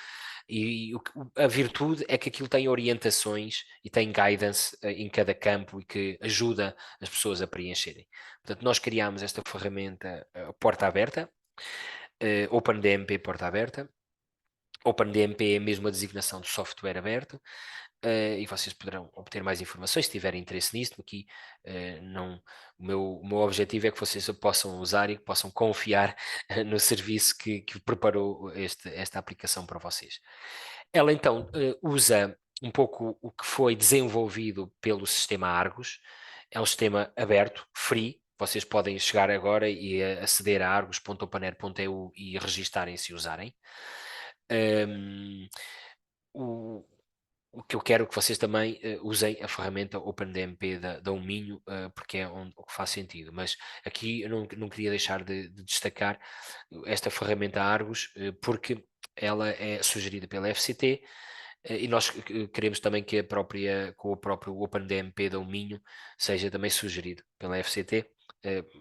e a virtude é que aquilo tem orientações e tem guidance em cada campo e que ajuda as pessoas a preencherem. Portanto, nós criámos esta ferramenta porta aberta, OpenDMP porta aberta. OpenDMP é mesmo a designação de software aberto, e vocês poderão obter mais informações se tiverem interesse nisto. Aqui não, o meu objetivo é que vocês possam usar e que possam confiar no serviço que preparou esta aplicação para vocês. Ela então usa um pouco o que foi desenvolvido pelo sistema Argos. É um sistema aberto, free. Vocês podem chegar agora e aceder a argos.openair.eu e registarem-se e usarem. Um, o, o que eu quero que vocês também usem a ferramenta OpenDMP da Minho, porque é o que faz sentido. Mas aqui eu não queria deixar de destacar esta ferramenta Argos, porque ela é sugerida pela FCT, e nós queremos também que com o próprio OpenDMP da Minho seja também sugerido pela FCT.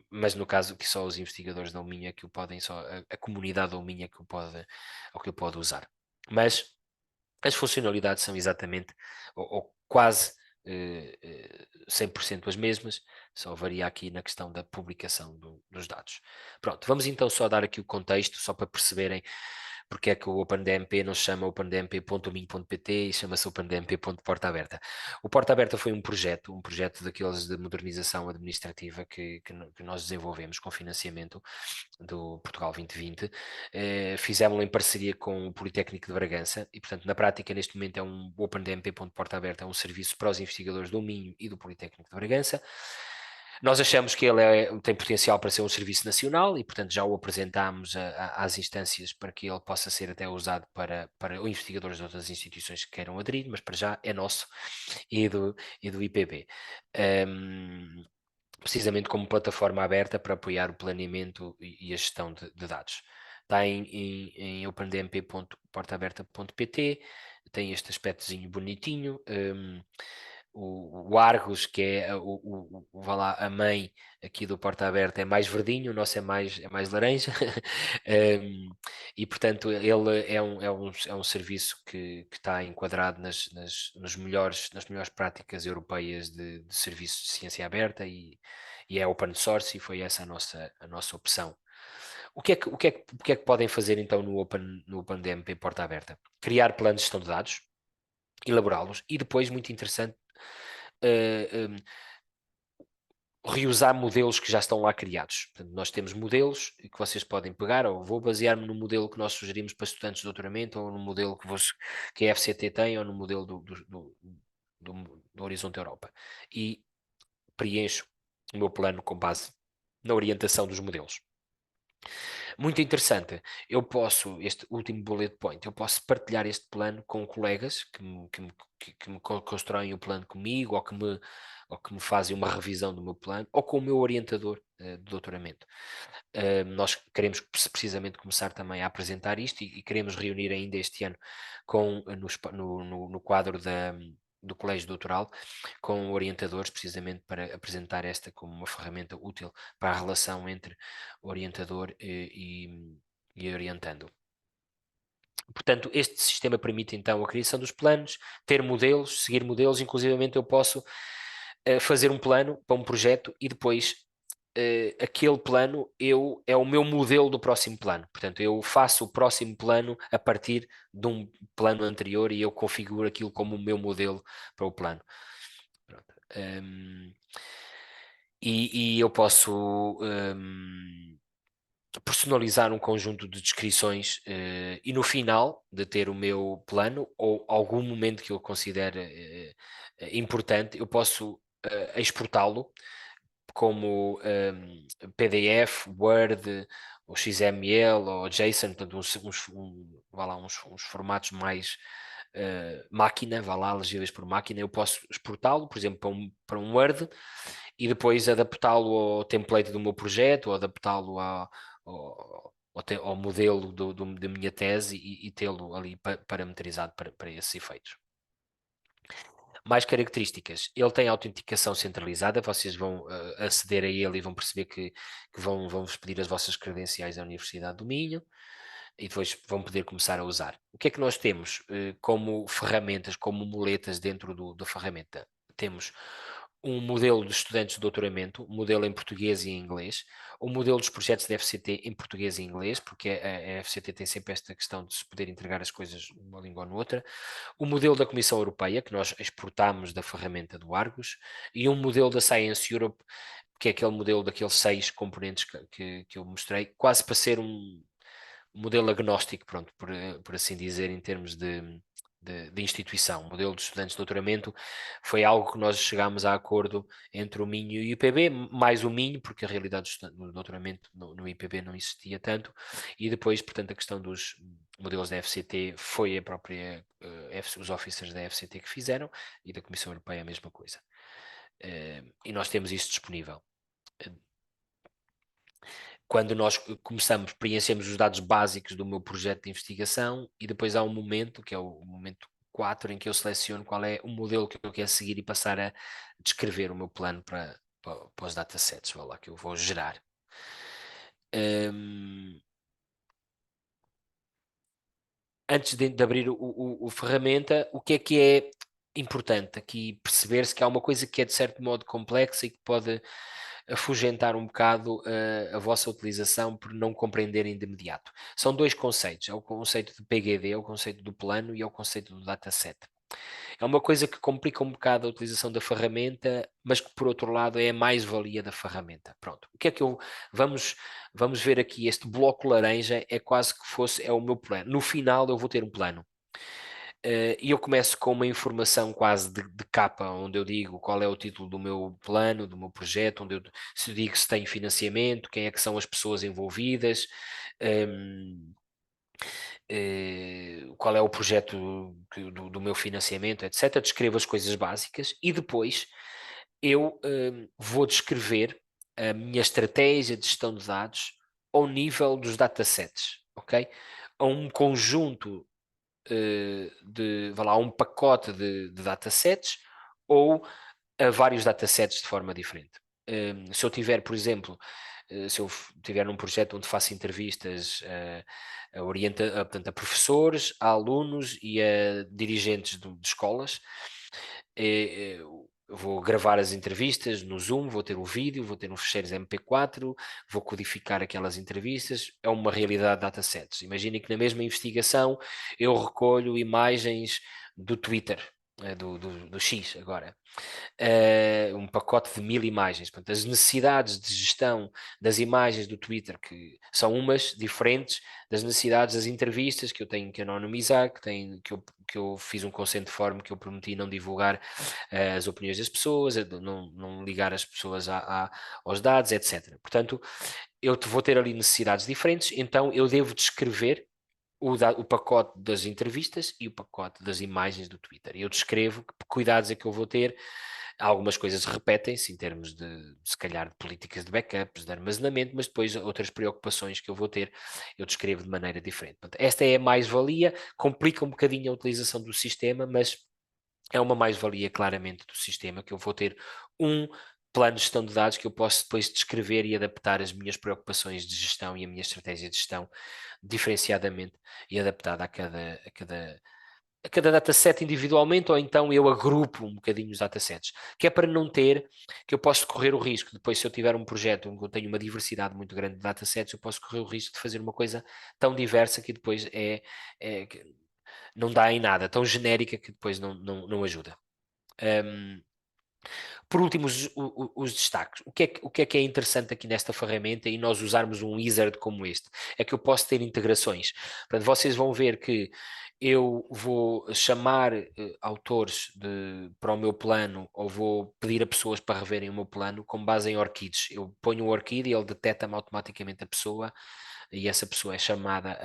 Mas no caso que só os investigadores da Minho é que o podem, só a comunidade da Minho é que o pode usar. Mas as funcionalidades são exatamente ou quase 100% as mesmas, só varia aqui na questão da publicação dos dados. Pronto, vamos então só dar aqui o contexto, só para perceberem porque é que o OpenDMP não se chama opendmp.min.pt e chama-se opendmp.portaaberta. O Porta Aberta foi um projeto daqueles de modernização administrativa que nós desenvolvemos com financiamento do Portugal 2020, fizemos-lo em parceria com o Politécnico de Bragança e, portanto, na prática, neste momento é um OpenDMP.porta-aberta, é um serviço para os investigadores do Minho e do Politécnico de Bragança. Nós achamos que ele tem potencial para ser um serviço nacional e, portanto, já o apresentámos às instâncias para que ele possa ser até usado para investigadores de outras instituições que queiram aderir, mas para já é nosso e do IPB. Precisamente como plataforma aberta para apoiar o planeamento e a gestão de dados. Está em opendmp.portaaberta.pt, tem este aspectozinho bonitinho, o Argos, que é vá lá, a mãe aqui do Porta Aberta, é mais verdinho, o nosso é mais laranja, e portanto ele é um serviço que está enquadrado nas melhores práticas europeias de serviço de ciência aberta e é open source, e foi essa a nossa opção. O que é que podem fazer então no OpenDMP Porta Aberta? Criar planos de gestão de dados, elaborá-los e depois, muito interessante, reusar modelos que já estão lá criados. Portanto, nós temos modelos que vocês podem pegar, ou vou basear-me no modelo que nós sugerimos para estudantes de doutoramento, ou no modelo que a FCT tem, ou no modelo do Horizonte Europa. E preencho o meu plano com base na orientação dos modelos. Muito interessante. Este último bullet point, eu posso partilhar este plano com colegas que me constroem o plano comigo, ou que me fazem uma revisão do meu plano, ou com o meu orientador de doutoramento. Nós queremos precisamente começar também a apresentar isto e queremos reunir ainda este ano no quadro do Colégio Doutoral, com orientadores, precisamente para apresentar esta como uma ferramenta útil para a relação entre orientador e orientando. Portanto, este sistema permite então a criação dos planos, ter modelos, seguir modelos, inclusivamente eu posso fazer um plano para um projeto e depois aquele plano é o meu modelo do próximo plano. Portanto, eu faço o próximo plano a partir de um plano anterior e eu configuro aquilo como o meu modelo para o plano. Pronto. E eu posso personalizar um conjunto de descrições e no final de ter o meu plano ou algum momento que eu considere importante, eu posso exportá-lo como PDF, Word, ou XML, ou JSON, portanto, uns formatos mais máquina, legíveis por máquina. Eu posso exportá-lo, por exemplo, para um Word e depois adaptá-lo ao template do meu projeto, ou adaptá-lo ao modelo da minha tese e tê-lo ali parametrizado para esses efeitos. Mais características, ele tem autenticação centralizada, vocês vão aceder a ele e vão perceber que vão-vos pedir as vossas credenciais da Universidade do Minho e depois vão poder começar a usar. O que é que nós temos como ferramentas, como muletas dentro da ferramenta? Temos um modelo de estudantes de doutoramento, um modelo em português e em inglês, o modelo dos projetos da FCT em português e inglês, porque a FCT tem sempre esta questão de se poder entregar as coisas numa língua ou noutra, o modelo da Comissão Europeia, que nós exportamos da ferramenta do Argos, e um modelo da Science Europe, que é aquele modelo daqueles 6 componentes que eu mostrei, quase para ser um modelo agnóstico, pronto, por assim dizer, em termos de instituição. O modelo de estudantes de doutoramento foi algo que nós chegámos a acordo entre o Minho e o IPB, mais o Minho, porque a realidade do doutoramento no IPB não existia tanto, e depois, portanto, a questão dos modelos da FCT foi a própria, os officers da FCT que fizeram, e da Comissão Europeia a mesma coisa. E nós temos isso disponível. Quando nós começamos, preenchemos os dados básicos do meu projeto de investigação e depois há um momento, que é o momento 4, em que eu seleciono qual é o modelo que eu quero seguir e passar a descrever o meu plano para os datasets, lá, que eu vou gerar. Antes de abrir o ferramenta, o que é importante aqui perceber-se que há uma coisa que é de certo modo complexa e que pode afugentar um bocado a vossa utilização por não compreenderem de imediato. São dois conceitos, é o conceito de PGD, é o conceito do plano e é o conceito do dataset. É uma coisa que complica um bocado a utilização da ferramenta, mas que por outro lado é a mais-valia da ferramenta. Pronto. O que é que eu vamos ver aqui este bloco laranja é quase que fosse é o meu plano. No final eu vou ter um plano. E eu começo com uma informação quase de capa, onde eu digo qual é o título do meu plano, do meu projeto, onde eu se digo se tem financiamento, quem é que são as pessoas envolvidas, um, qual é o projeto do meu financiamento, etc. Descrevo as coisas básicas e depois eu vou descrever a minha estratégia de gestão de dados ao nível dos datasets, ok? A um conjunto vá lá, um pacote de datasets ou a vários datasets de forma diferente. Se eu tiver, por exemplo, se eu tiver num projeto onde faço entrevistas portanto, a professores, a alunos e a dirigentes de escolas, eu vou gravar as entrevistas no Zoom, vou ter o vídeo, vou ter um ficheiros MP4, vou codificar aquelas entrevistas, é uma realidade de datasets. Imaginem que na mesma investigação eu recolho imagens do Twitter, do X agora, um pacote de 1000 imagens. Portanto, as necessidades de gestão das imagens do Twitter, que são umas diferentes das necessidades das entrevistas que eu tenho que anonimizar, que eu fiz um consent form que eu prometi não divulgar as opiniões das pessoas, não ligar as pessoas aos dados, etc. Portanto, eu vou ter ali necessidades diferentes, então eu devo descrever o pacote das entrevistas e o pacote das imagens do Twitter. Eu descrevo que cuidados é que eu vou ter. Algumas coisas repetem-se em termos de, se calhar, de políticas de backups, de armazenamento, mas depois outras preocupações que eu vou ter, eu descrevo de maneira diferente. Portanto, esta é a mais-valia, complica um bocadinho a utilização do sistema, mas é uma mais-valia claramente do sistema, que eu vou ter um plano de gestão de dados que eu posso depois descrever e adaptar as minhas preocupações de gestão e a minha estratégia de gestão diferenciadamente e adaptada a cada dataset individualmente, ou então eu agrupo um bocadinho os datasets, que é para não ter, que eu posso correr o risco, depois se eu tiver um projeto onde eu tenho uma diversidade muito grande de datasets, eu posso correr o risco de fazer uma coisa tão diversa que depois que não dá em nada, tão genérica que depois não ajuda. Um, por último, os destaques. O que é interessante aqui nesta ferramenta e nós usarmos um wizard como este? É que eu posso ter integrações. Portanto, vocês vão ver que eu vou chamar autores para o meu plano ou vou pedir a pessoas para reverem o meu plano com base em ORCIDs. Eu ponho o ORCID e ele detecta-me automaticamente a pessoa e essa pessoa é chamada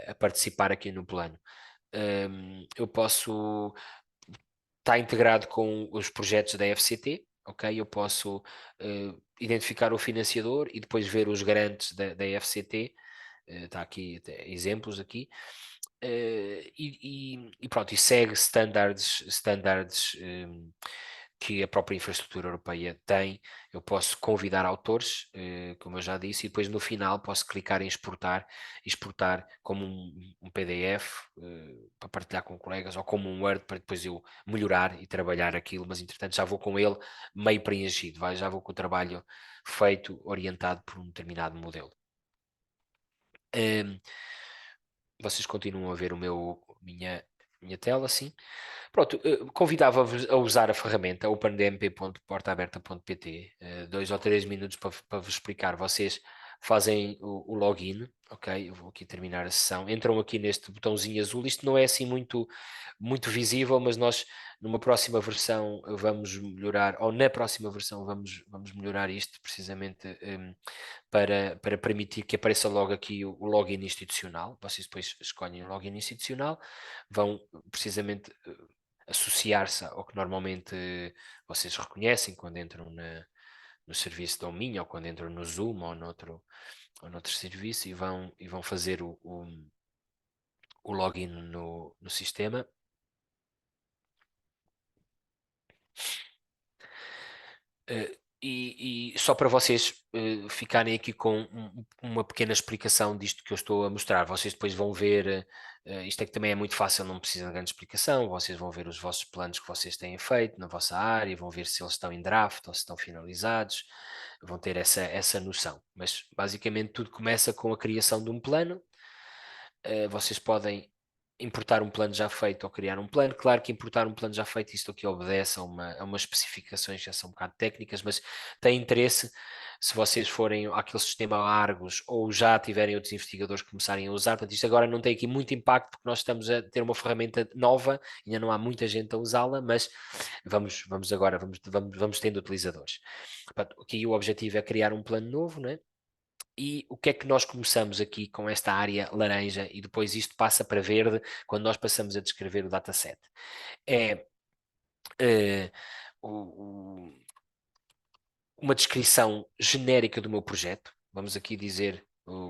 a participar aqui no plano. Eu posso está integrado com os projetos da FCT, ok? Eu posso identificar o financiador e depois ver os garantes da FCT, está aqui exemplos aqui, e pronto, e segue standards que a própria infraestrutura europeia tem. Eu posso convidar autores, como eu já disse, e depois no final posso clicar em exportar como um PDF para partilhar com colegas ou como um Word para depois eu melhorar e trabalhar aquilo, mas entretanto já vou com ele meio preenchido, já vou com o trabalho feito, orientado por um determinado modelo. Vocês continuam a ver minha tela, sim? Pronto, convidava-vos a usar a ferramenta opendmp.portaaberta.pt, 2 ou 3 minutos para vos explicar. Vocês fazem o login, ok? Eu vou aqui terminar a sessão. Entram aqui neste botãozinho azul. Isto não é assim muito visível, mas nós numa próxima versão vamos melhorar, ou na próxima versão vamos melhorar isto precisamente para permitir que apareça logo aqui o login institucional. Vocês depois escolhem o login institucional, vão precisamente associar-se ao que normalmente vocês reconhecem quando entram no serviço de domínio ou quando entram no Zoom ou noutro serviço e vão fazer o login no sistema. E só para vocês ficarem aqui com uma pequena explicação disto que eu estou a mostrar, vocês depois vão ver, isto é que também é muito fácil, não precisa de grande explicação, vocês vão ver os vossos planos que vocês têm feito na vossa área, vão ver se eles estão em draft ou se estão finalizados, vão ter essa noção. Mas basicamente tudo começa com a criação de um plano. Vocês podem importar um plano já feito ou criar um plano. Claro que importar um plano já feito, isto aqui obedece a umas especificações que já são um bocado técnicas, mas tem interesse se vocês forem àquele sistema Argos ou já tiverem outros investigadores que começarem a usar. Portanto, isto agora não tem aqui muito impacto porque nós estamos a ter uma ferramenta nova, ainda não há muita gente a usá-la, mas vamos agora, vamos tendo utilizadores. Portanto, aqui o objetivo é criar um plano novo, não é? E o que é que nós começamos aqui com esta área laranja e depois isto passa para verde quando nós passamos a descrever o dataset? É eh, o- uma descrição genérica do meu projeto. Vamos aqui dizer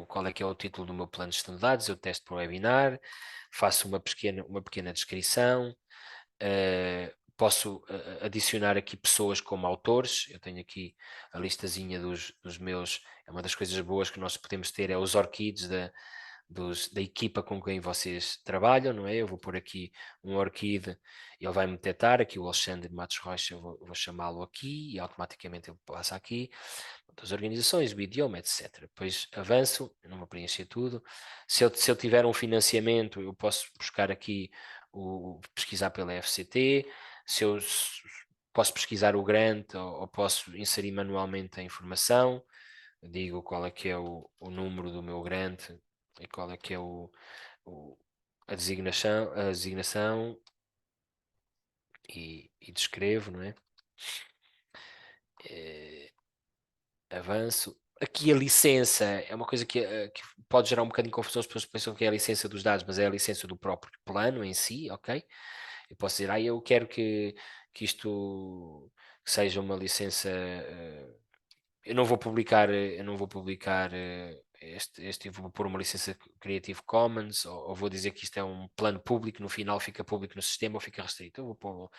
qual é que é o título do meu plano de gestão de dados, eu testo para o webinar, faço uma pequena descrição, posso adicionar aqui pessoas como autores, eu tenho aqui a listazinha dos meus, é uma das coisas boas que nós podemos ter, é os orquídeos da equipa com quem vocês trabalham, não é? Eu vou pôr aqui um orquídeo, ele vai-me detectar, aqui o Alexandre Matos Rocha, eu vou chamá-lo aqui e automaticamente ele passa aqui, das organizações, o idioma, etc. Depois avanço, eu não vou preencher tudo. Se eu tiver um financiamento, eu posso buscar aqui, pesquisar pela FCT, se eu posso pesquisar o grant ou posso inserir manualmente a informação, digo qual é que é o número do meu grant e qual é que é o- a designação e descrevo, não é? Eh, Avanço. Aqui a licença é uma coisa que pode gerar um bocadinho de confusão, as pessoas pensam que é a licença dos dados, mas é a licença do próprio plano em si, ok? Eu posso dizer, eu quero que isto seja uma licença. Eu não vou publicar eu vou pôr uma licença Creative Commons, ou vou dizer que isto é um plano público, no final fica público no sistema ou fica restrito. Eu vou pôr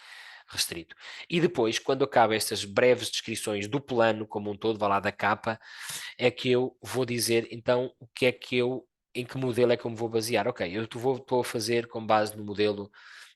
restrito. E depois, quando acaba estas breves descrições do plano como um todo, vá lá da capa, é que eu vou dizer então o que é que em que modelo é que eu me vou basear. Ok, eu estou a fazer com base no modelo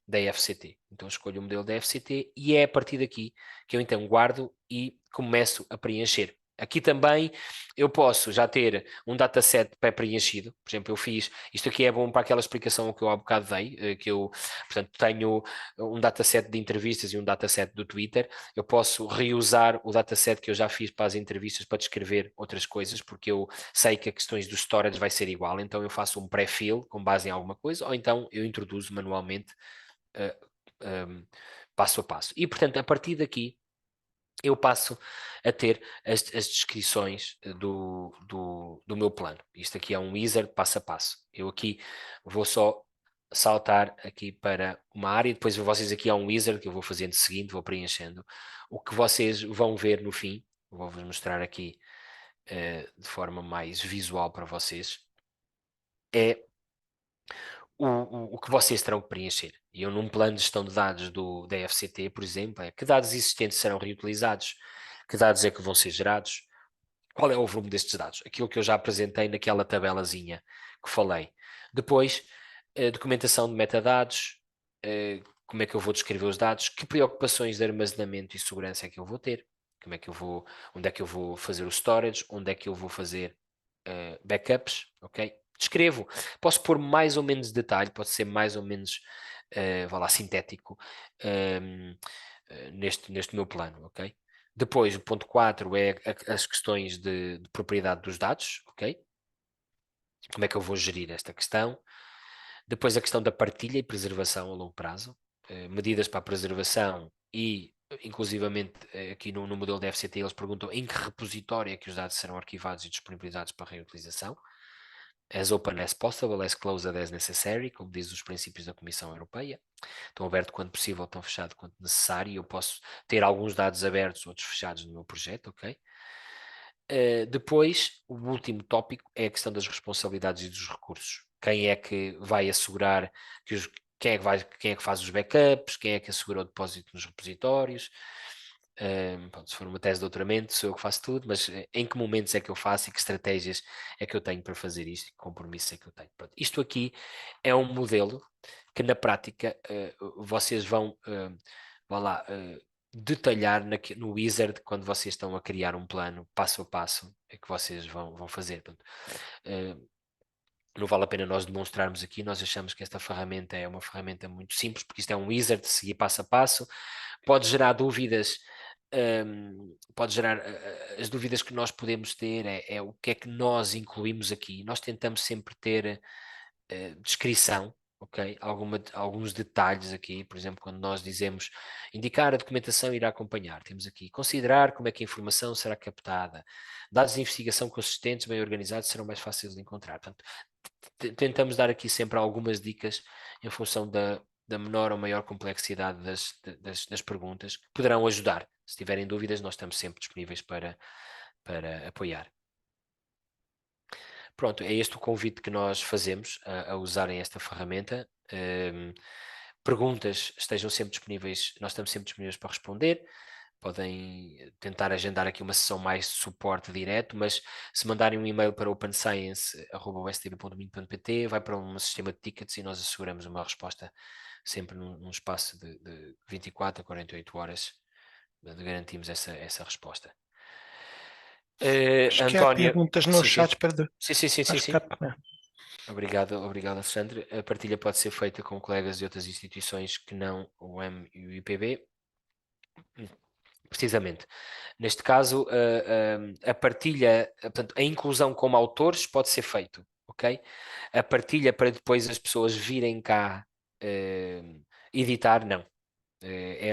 da FCT. Então escolho o modelo da FCT e é a partir daqui que eu então guardo e começo a preencher. Aqui também eu posso já ter um dataset pré-preenchido. Por exemplo, eu fiz, isto aqui é bom para aquela explicação que eu há bocado dei, que eu, portanto, tenho um dataset de entrevistas e um dataset do Twitter. Eu posso reusar o dataset que eu já fiz para as entrevistas para descrever outras coisas, porque eu sei que a questões do storage vai ser igual, então eu faço um pré-fill com base em alguma coisa, ou então eu introduzo manualmente um, passo a passo. E, portanto, a partir daqui, eu passo a ter as descrições do meu plano. Isto aqui é um wizard passo a passo. Eu aqui vou só saltar aqui para uma área, depois vocês aqui há um wizard que eu vou fazendo o seguinte, vou preenchendo. O que vocês vão ver no fim, vou-vos mostrar aqui de forma mais visual para vocês, é o que vocês terão que preencher. E eu, num plano de gestão de dados da FCT, por exemplo, é que dados existentes serão reutilizados, que dados é que vão ser gerados, qual é o volume destes dados, aquilo que eu já apresentei naquela tabelazinha que falei. Depois, documentação de metadados, como é que eu vou descrever os dados, que preocupações de armazenamento e segurança é que eu vou ter, onde é que eu vou fazer o storage, onde é que eu vou fazer backups, ok? Descrevo, posso pôr mais ou menos detalhe, pode ser mais ou menos, vá lá, sintético, neste meu plano, ok? Depois, o ponto 4 é as questões de propriedade dos dados, ok? Como é que eu vou gerir esta questão? Depois, a questão da partilha e preservação a longo prazo, medidas para a preservação e, inclusivamente, aqui no modelo da FCT, eles perguntam em que repositório é que os dados serão arquivados e disponibilizados para reutilização. As open as possible, as closed as necessary, como diz os princípios da Comissão Europeia. Tão aberto quanto possível, tão fechado quanto necessário. Eu posso ter alguns dados abertos, outros fechados no meu projeto, ok? Depois, o último tópico é a questão das responsabilidades e dos recursos. Quem é que vai assegurar quem é que faz os backups, quem é que assegura o depósito nos repositórios, Pronto, se for uma tese de doutoramento, sou eu que faço tudo, mas em que momentos é que eu faço e que estratégias é que eu tenho para fazer isto, e que compromissos é que eu tenho. Pronto, isto aqui é um modelo que na prática vocês vão lá, detalhar no Wizard quando vocês estão a criar um plano passo a passo é que vocês vão fazer. Portanto, uh, não vale a pena nós demonstrarmos aqui, nós achamos que esta ferramenta é uma ferramenta muito simples, porque isto é um wizard de seguir passo a passo, pode gerar dúvidas, pode gerar, as dúvidas que nós podemos ter é o que é que nós incluímos aqui, nós tentamos sempre ter descrição, ok? Alguns detalhes aqui, por exemplo, quando nós dizemos indicar a documentação irá acompanhar, temos aqui considerar como é que a informação será captada, dados de investigação consistentes, bem organizados, serão mais fáceis de encontrar. Portanto, tentamos dar aqui sempre algumas dicas em função da menor ou maior complexidade das perguntas, que poderão ajudar. Se tiverem dúvidas, nós estamos sempre disponíveis para apoiar. Pronto, é este o convite que nós fazemos a usarem esta ferramenta. Perguntas estejam sempre disponíveis, nós estamos sempre disponíveis para responder. Podem tentar agendar aqui uma sessão mais de suporte direto, mas se mandarem um e-mail para openscience.stb.min.pt, vai para um sistema de tickets e nós asseguramos uma resposta sempre num espaço de 24 a 48 horas. Garantimos essa resposta. Acho que há António, perguntas no sim, sim. chat, espera. Sim, Acho que sim. há. Obrigado, Alexandre. A partilha pode ser feita com colegas de outras instituições que não o M e o IPB. Precisamente. Neste caso, a partilha, portanto, a inclusão como autores pode ser feito, ok? A partilha para depois as pessoas virem cá editar, não. É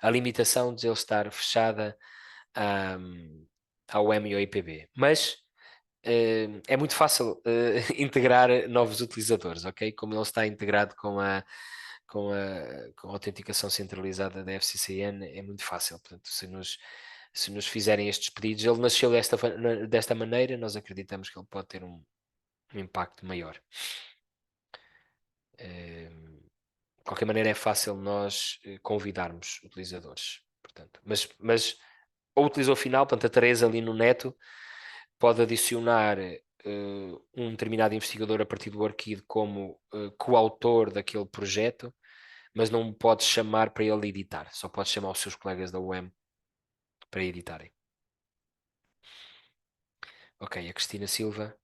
a limitação de ele estar fechada ao M e ao IPB. Mas é muito fácil integrar novos utilizadores, ok? Como ele está integrado com a autenticação centralizada da FCCN, é muito fácil. Portanto, se nos fizerem estes pedidos, ele nasceu desta maneira, nós acreditamos que ele pode ter um impacto maior. De qualquer maneira, é fácil nós convidarmos utilizadores. Portanto, mas o utilizador final, portanto, a Teresa ali no neto, pode adicionar um determinado investigador a partir do Orchid como coautor daquele projeto, mas não pode chamar para ele editar, só pode chamar os seus colegas da UEM para editarem. Ok, a Cristina Silva.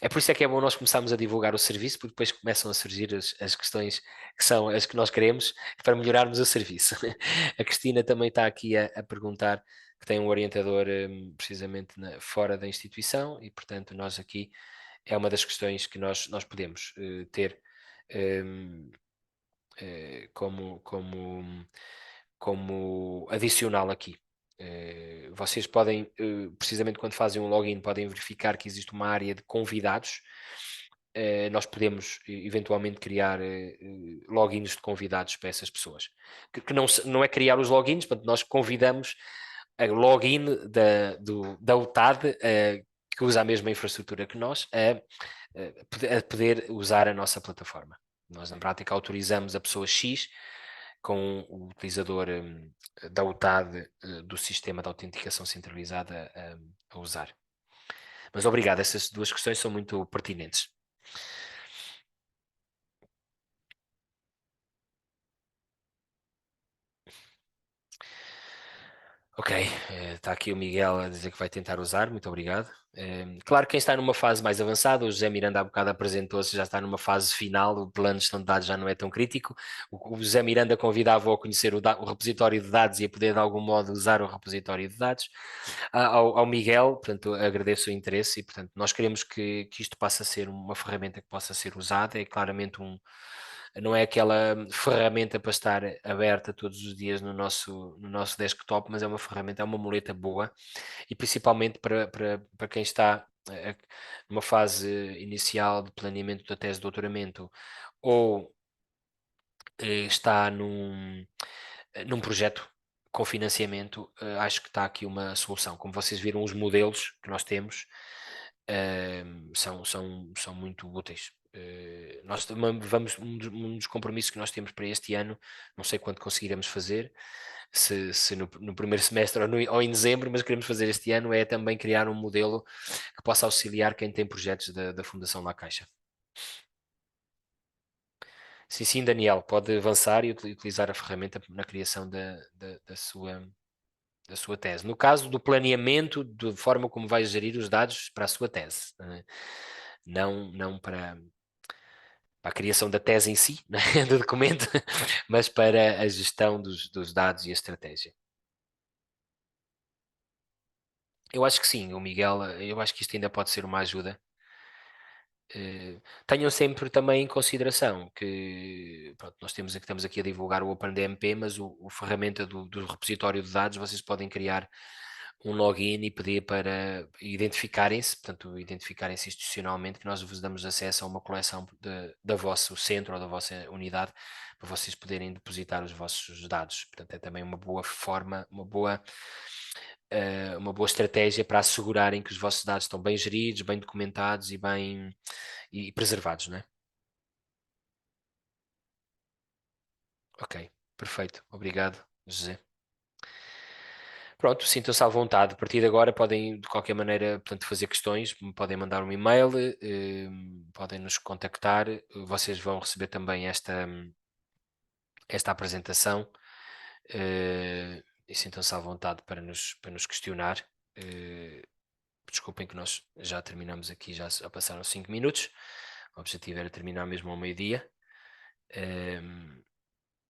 É por isso é que é bom nós começarmos a divulgar o serviço, porque depois começam a surgir as questões que são as que nós queremos para melhorarmos o serviço. A Cristina também está aqui a perguntar que tem um orientador precisamente fora da instituição e, portanto, nós aqui é uma das questões que nós podemos ter como adicional aqui. Vocês podem, precisamente quando fazem um login, podem verificar que existe uma área de convidados. Nós podemos eventualmente criar logins de convidados para essas pessoas. Que não é criar os logins, portanto, nós convidamos a login da UTAD, que usa a mesma infraestrutura que nós, a poder usar a nossa plataforma. Nós, na prática, autorizamos a pessoa X com o utilizador da UTAD do sistema de autenticação centralizada a usar. Mas obrigado, essas duas questões são muito pertinentes. Ok, está aqui o Miguel a dizer que vai tentar usar, muito obrigado. Claro que quem está numa fase mais avançada, o José Miranda há bocado apresentou-se, já está numa fase final, o plano de gestão de dados já não é tão crítico. O José Miranda convidava-o a conhecer o repositório de dados e a poder de algum modo usar o repositório de dados. Ao Miguel, portanto, agradeço o interesse e, portanto, nós queremos que isto passe a ser uma ferramenta que possa ser usada, é claramente não é aquela ferramenta para estar aberta todos os dias no nosso desktop, mas é uma ferramenta, é uma muleta boa e principalmente para quem está numa fase inicial de planeamento da tese de doutoramento ou está num projeto com financiamento, acho que está aqui uma solução. Como vocês viram, os modelos que nós temos são muito úteis. Nós vamos, um dos compromissos que nós temos para este ano, não sei quando conseguiremos fazer, se no primeiro semestre ou em dezembro, mas queremos fazer este ano, é também criar um modelo que possa auxiliar quem tem projetos da Fundação La Caixa. Sim, sim, Daniel, pode avançar e utilizar a ferramenta na criação da sua tese. No caso do planeamento, da forma como vai gerir os dados para a sua tese, não para a criação da tese em si, né, do documento, mas para a gestão dos dados e a estratégia. Eu acho que sim, o Miguel, eu acho que isto ainda pode ser uma ajuda. Tenham sempre também em consideração que pronto, nós estamos aqui a divulgar o OpenDMP, mas a ferramenta do repositório de dados, vocês podem criar um login e pedir para identificarem-se, portanto, identificarem-se institucionalmente, que nós vos damos acesso a uma coleção da vosso centro ou da vossa unidade, para vocês poderem depositar os vossos dados. Portanto, é também uma boa forma, uma boa estratégia para assegurarem que os vossos dados estão bem geridos, bem documentados e bem e preservados, não é? Ok, perfeito. Obrigado, José. Pronto, sintam-se à vontade. A partir de agora podem, de qualquer maneira, portanto, fazer questões, podem mandar um e-mail, podem nos contactar. Vocês vão receber também esta apresentação e sintam-se à vontade para nos questionar. Desculpem que nós já terminamos aqui, já passaram 5 minutos. O objetivo era terminar mesmo ao meio-dia.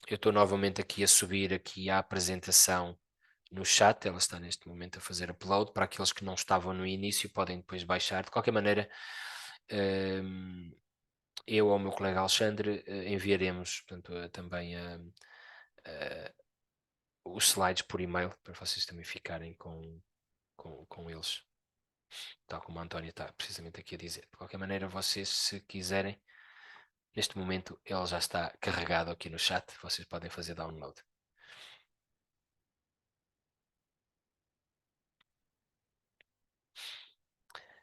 Eu estou novamente aqui a subir aqui a apresentação no chat, ela está neste momento a fazer upload. Para aqueles que não estavam no início, podem depois baixar. De qualquer maneira, eu ou o meu colega Alexandre enviaremos, portanto, também os slides por e-mail para vocês também ficarem com eles, tal como a Antónia está precisamente aqui a dizer. De qualquer maneira, vocês, se quiserem, neste momento ele já está carregado aqui no chat, vocês podem fazer download.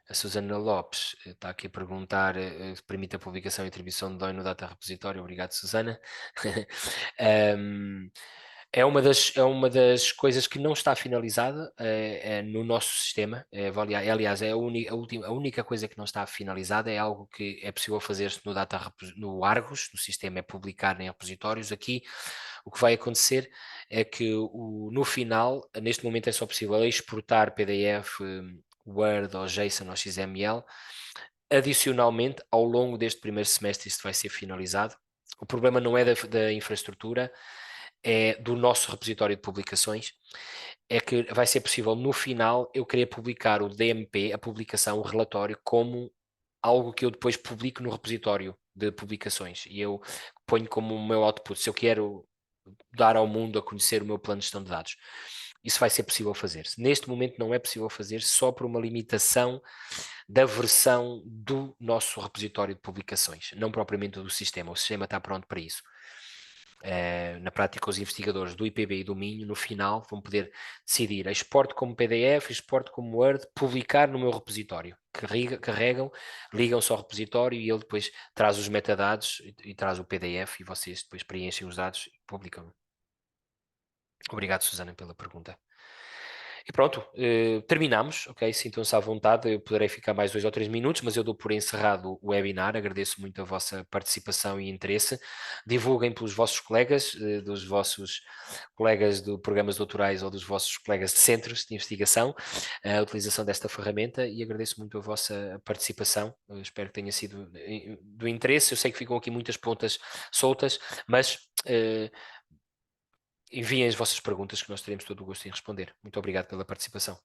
A Susana Lopes está aqui a perguntar se permite a publicação e atribuição de DOI no Data Repositório. Obrigado, Susana. É uma das coisas que não está finalizada no nosso sistema. Aliás, a única coisa que não está finalizada é algo que é possível fazer-se no Argos, no sistema é publicar em repositórios. Aqui, o que vai acontecer é que no final, neste momento é só possível exportar PDF, Word ou JSON ou XML. Adicionalmente, ao longo deste primeiro semestre, isto vai ser finalizado. O problema não é da infraestrutura, é do nosso repositório de publicações. É que vai ser possível, no final, eu querer publicar o DMP, a publicação, o relatório, como algo que eu depois publico no repositório de publicações. E eu ponho como o meu output. Se eu quero dar ao mundo a conhecer o meu plano de gestão de dados, isso vai ser possível fazer. Neste momento não é possível fazer só por uma limitação da versão do nosso repositório de publicações, não propriamente do sistema. O sistema está pronto para isso. Na prática, os investigadores do IPB e do Minho, no final, vão poder decidir: exporto como PDF, exporto como Word, publicar no meu repositório. Carregam, ligam-se ao repositório e ele depois traz os metadados e traz o PDF e vocês depois preenchem os dados e publicam. Obrigado, Susana, pela pergunta. E pronto, terminamos, ok? Sintam-se à vontade, eu poderei ficar mais 2 ou 3 minutos, mas eu dou por encerrado o webinar. Agradeço muito a vossa participação e interesse. Divulguem pelos vossos colegas, dos vossos colegas de programas doutorais ou dos vossos colegas de centros de investigação, a utilização desta ferramenta, e agradeço muito a vossa participação. Eu espero que tenha sido do interesse. Eu sei que ficam aqui muitas pontas soltas, mas enviem as vossas perguntas que nós teremos todo o gosto em responder. Muito obrigado pela participação.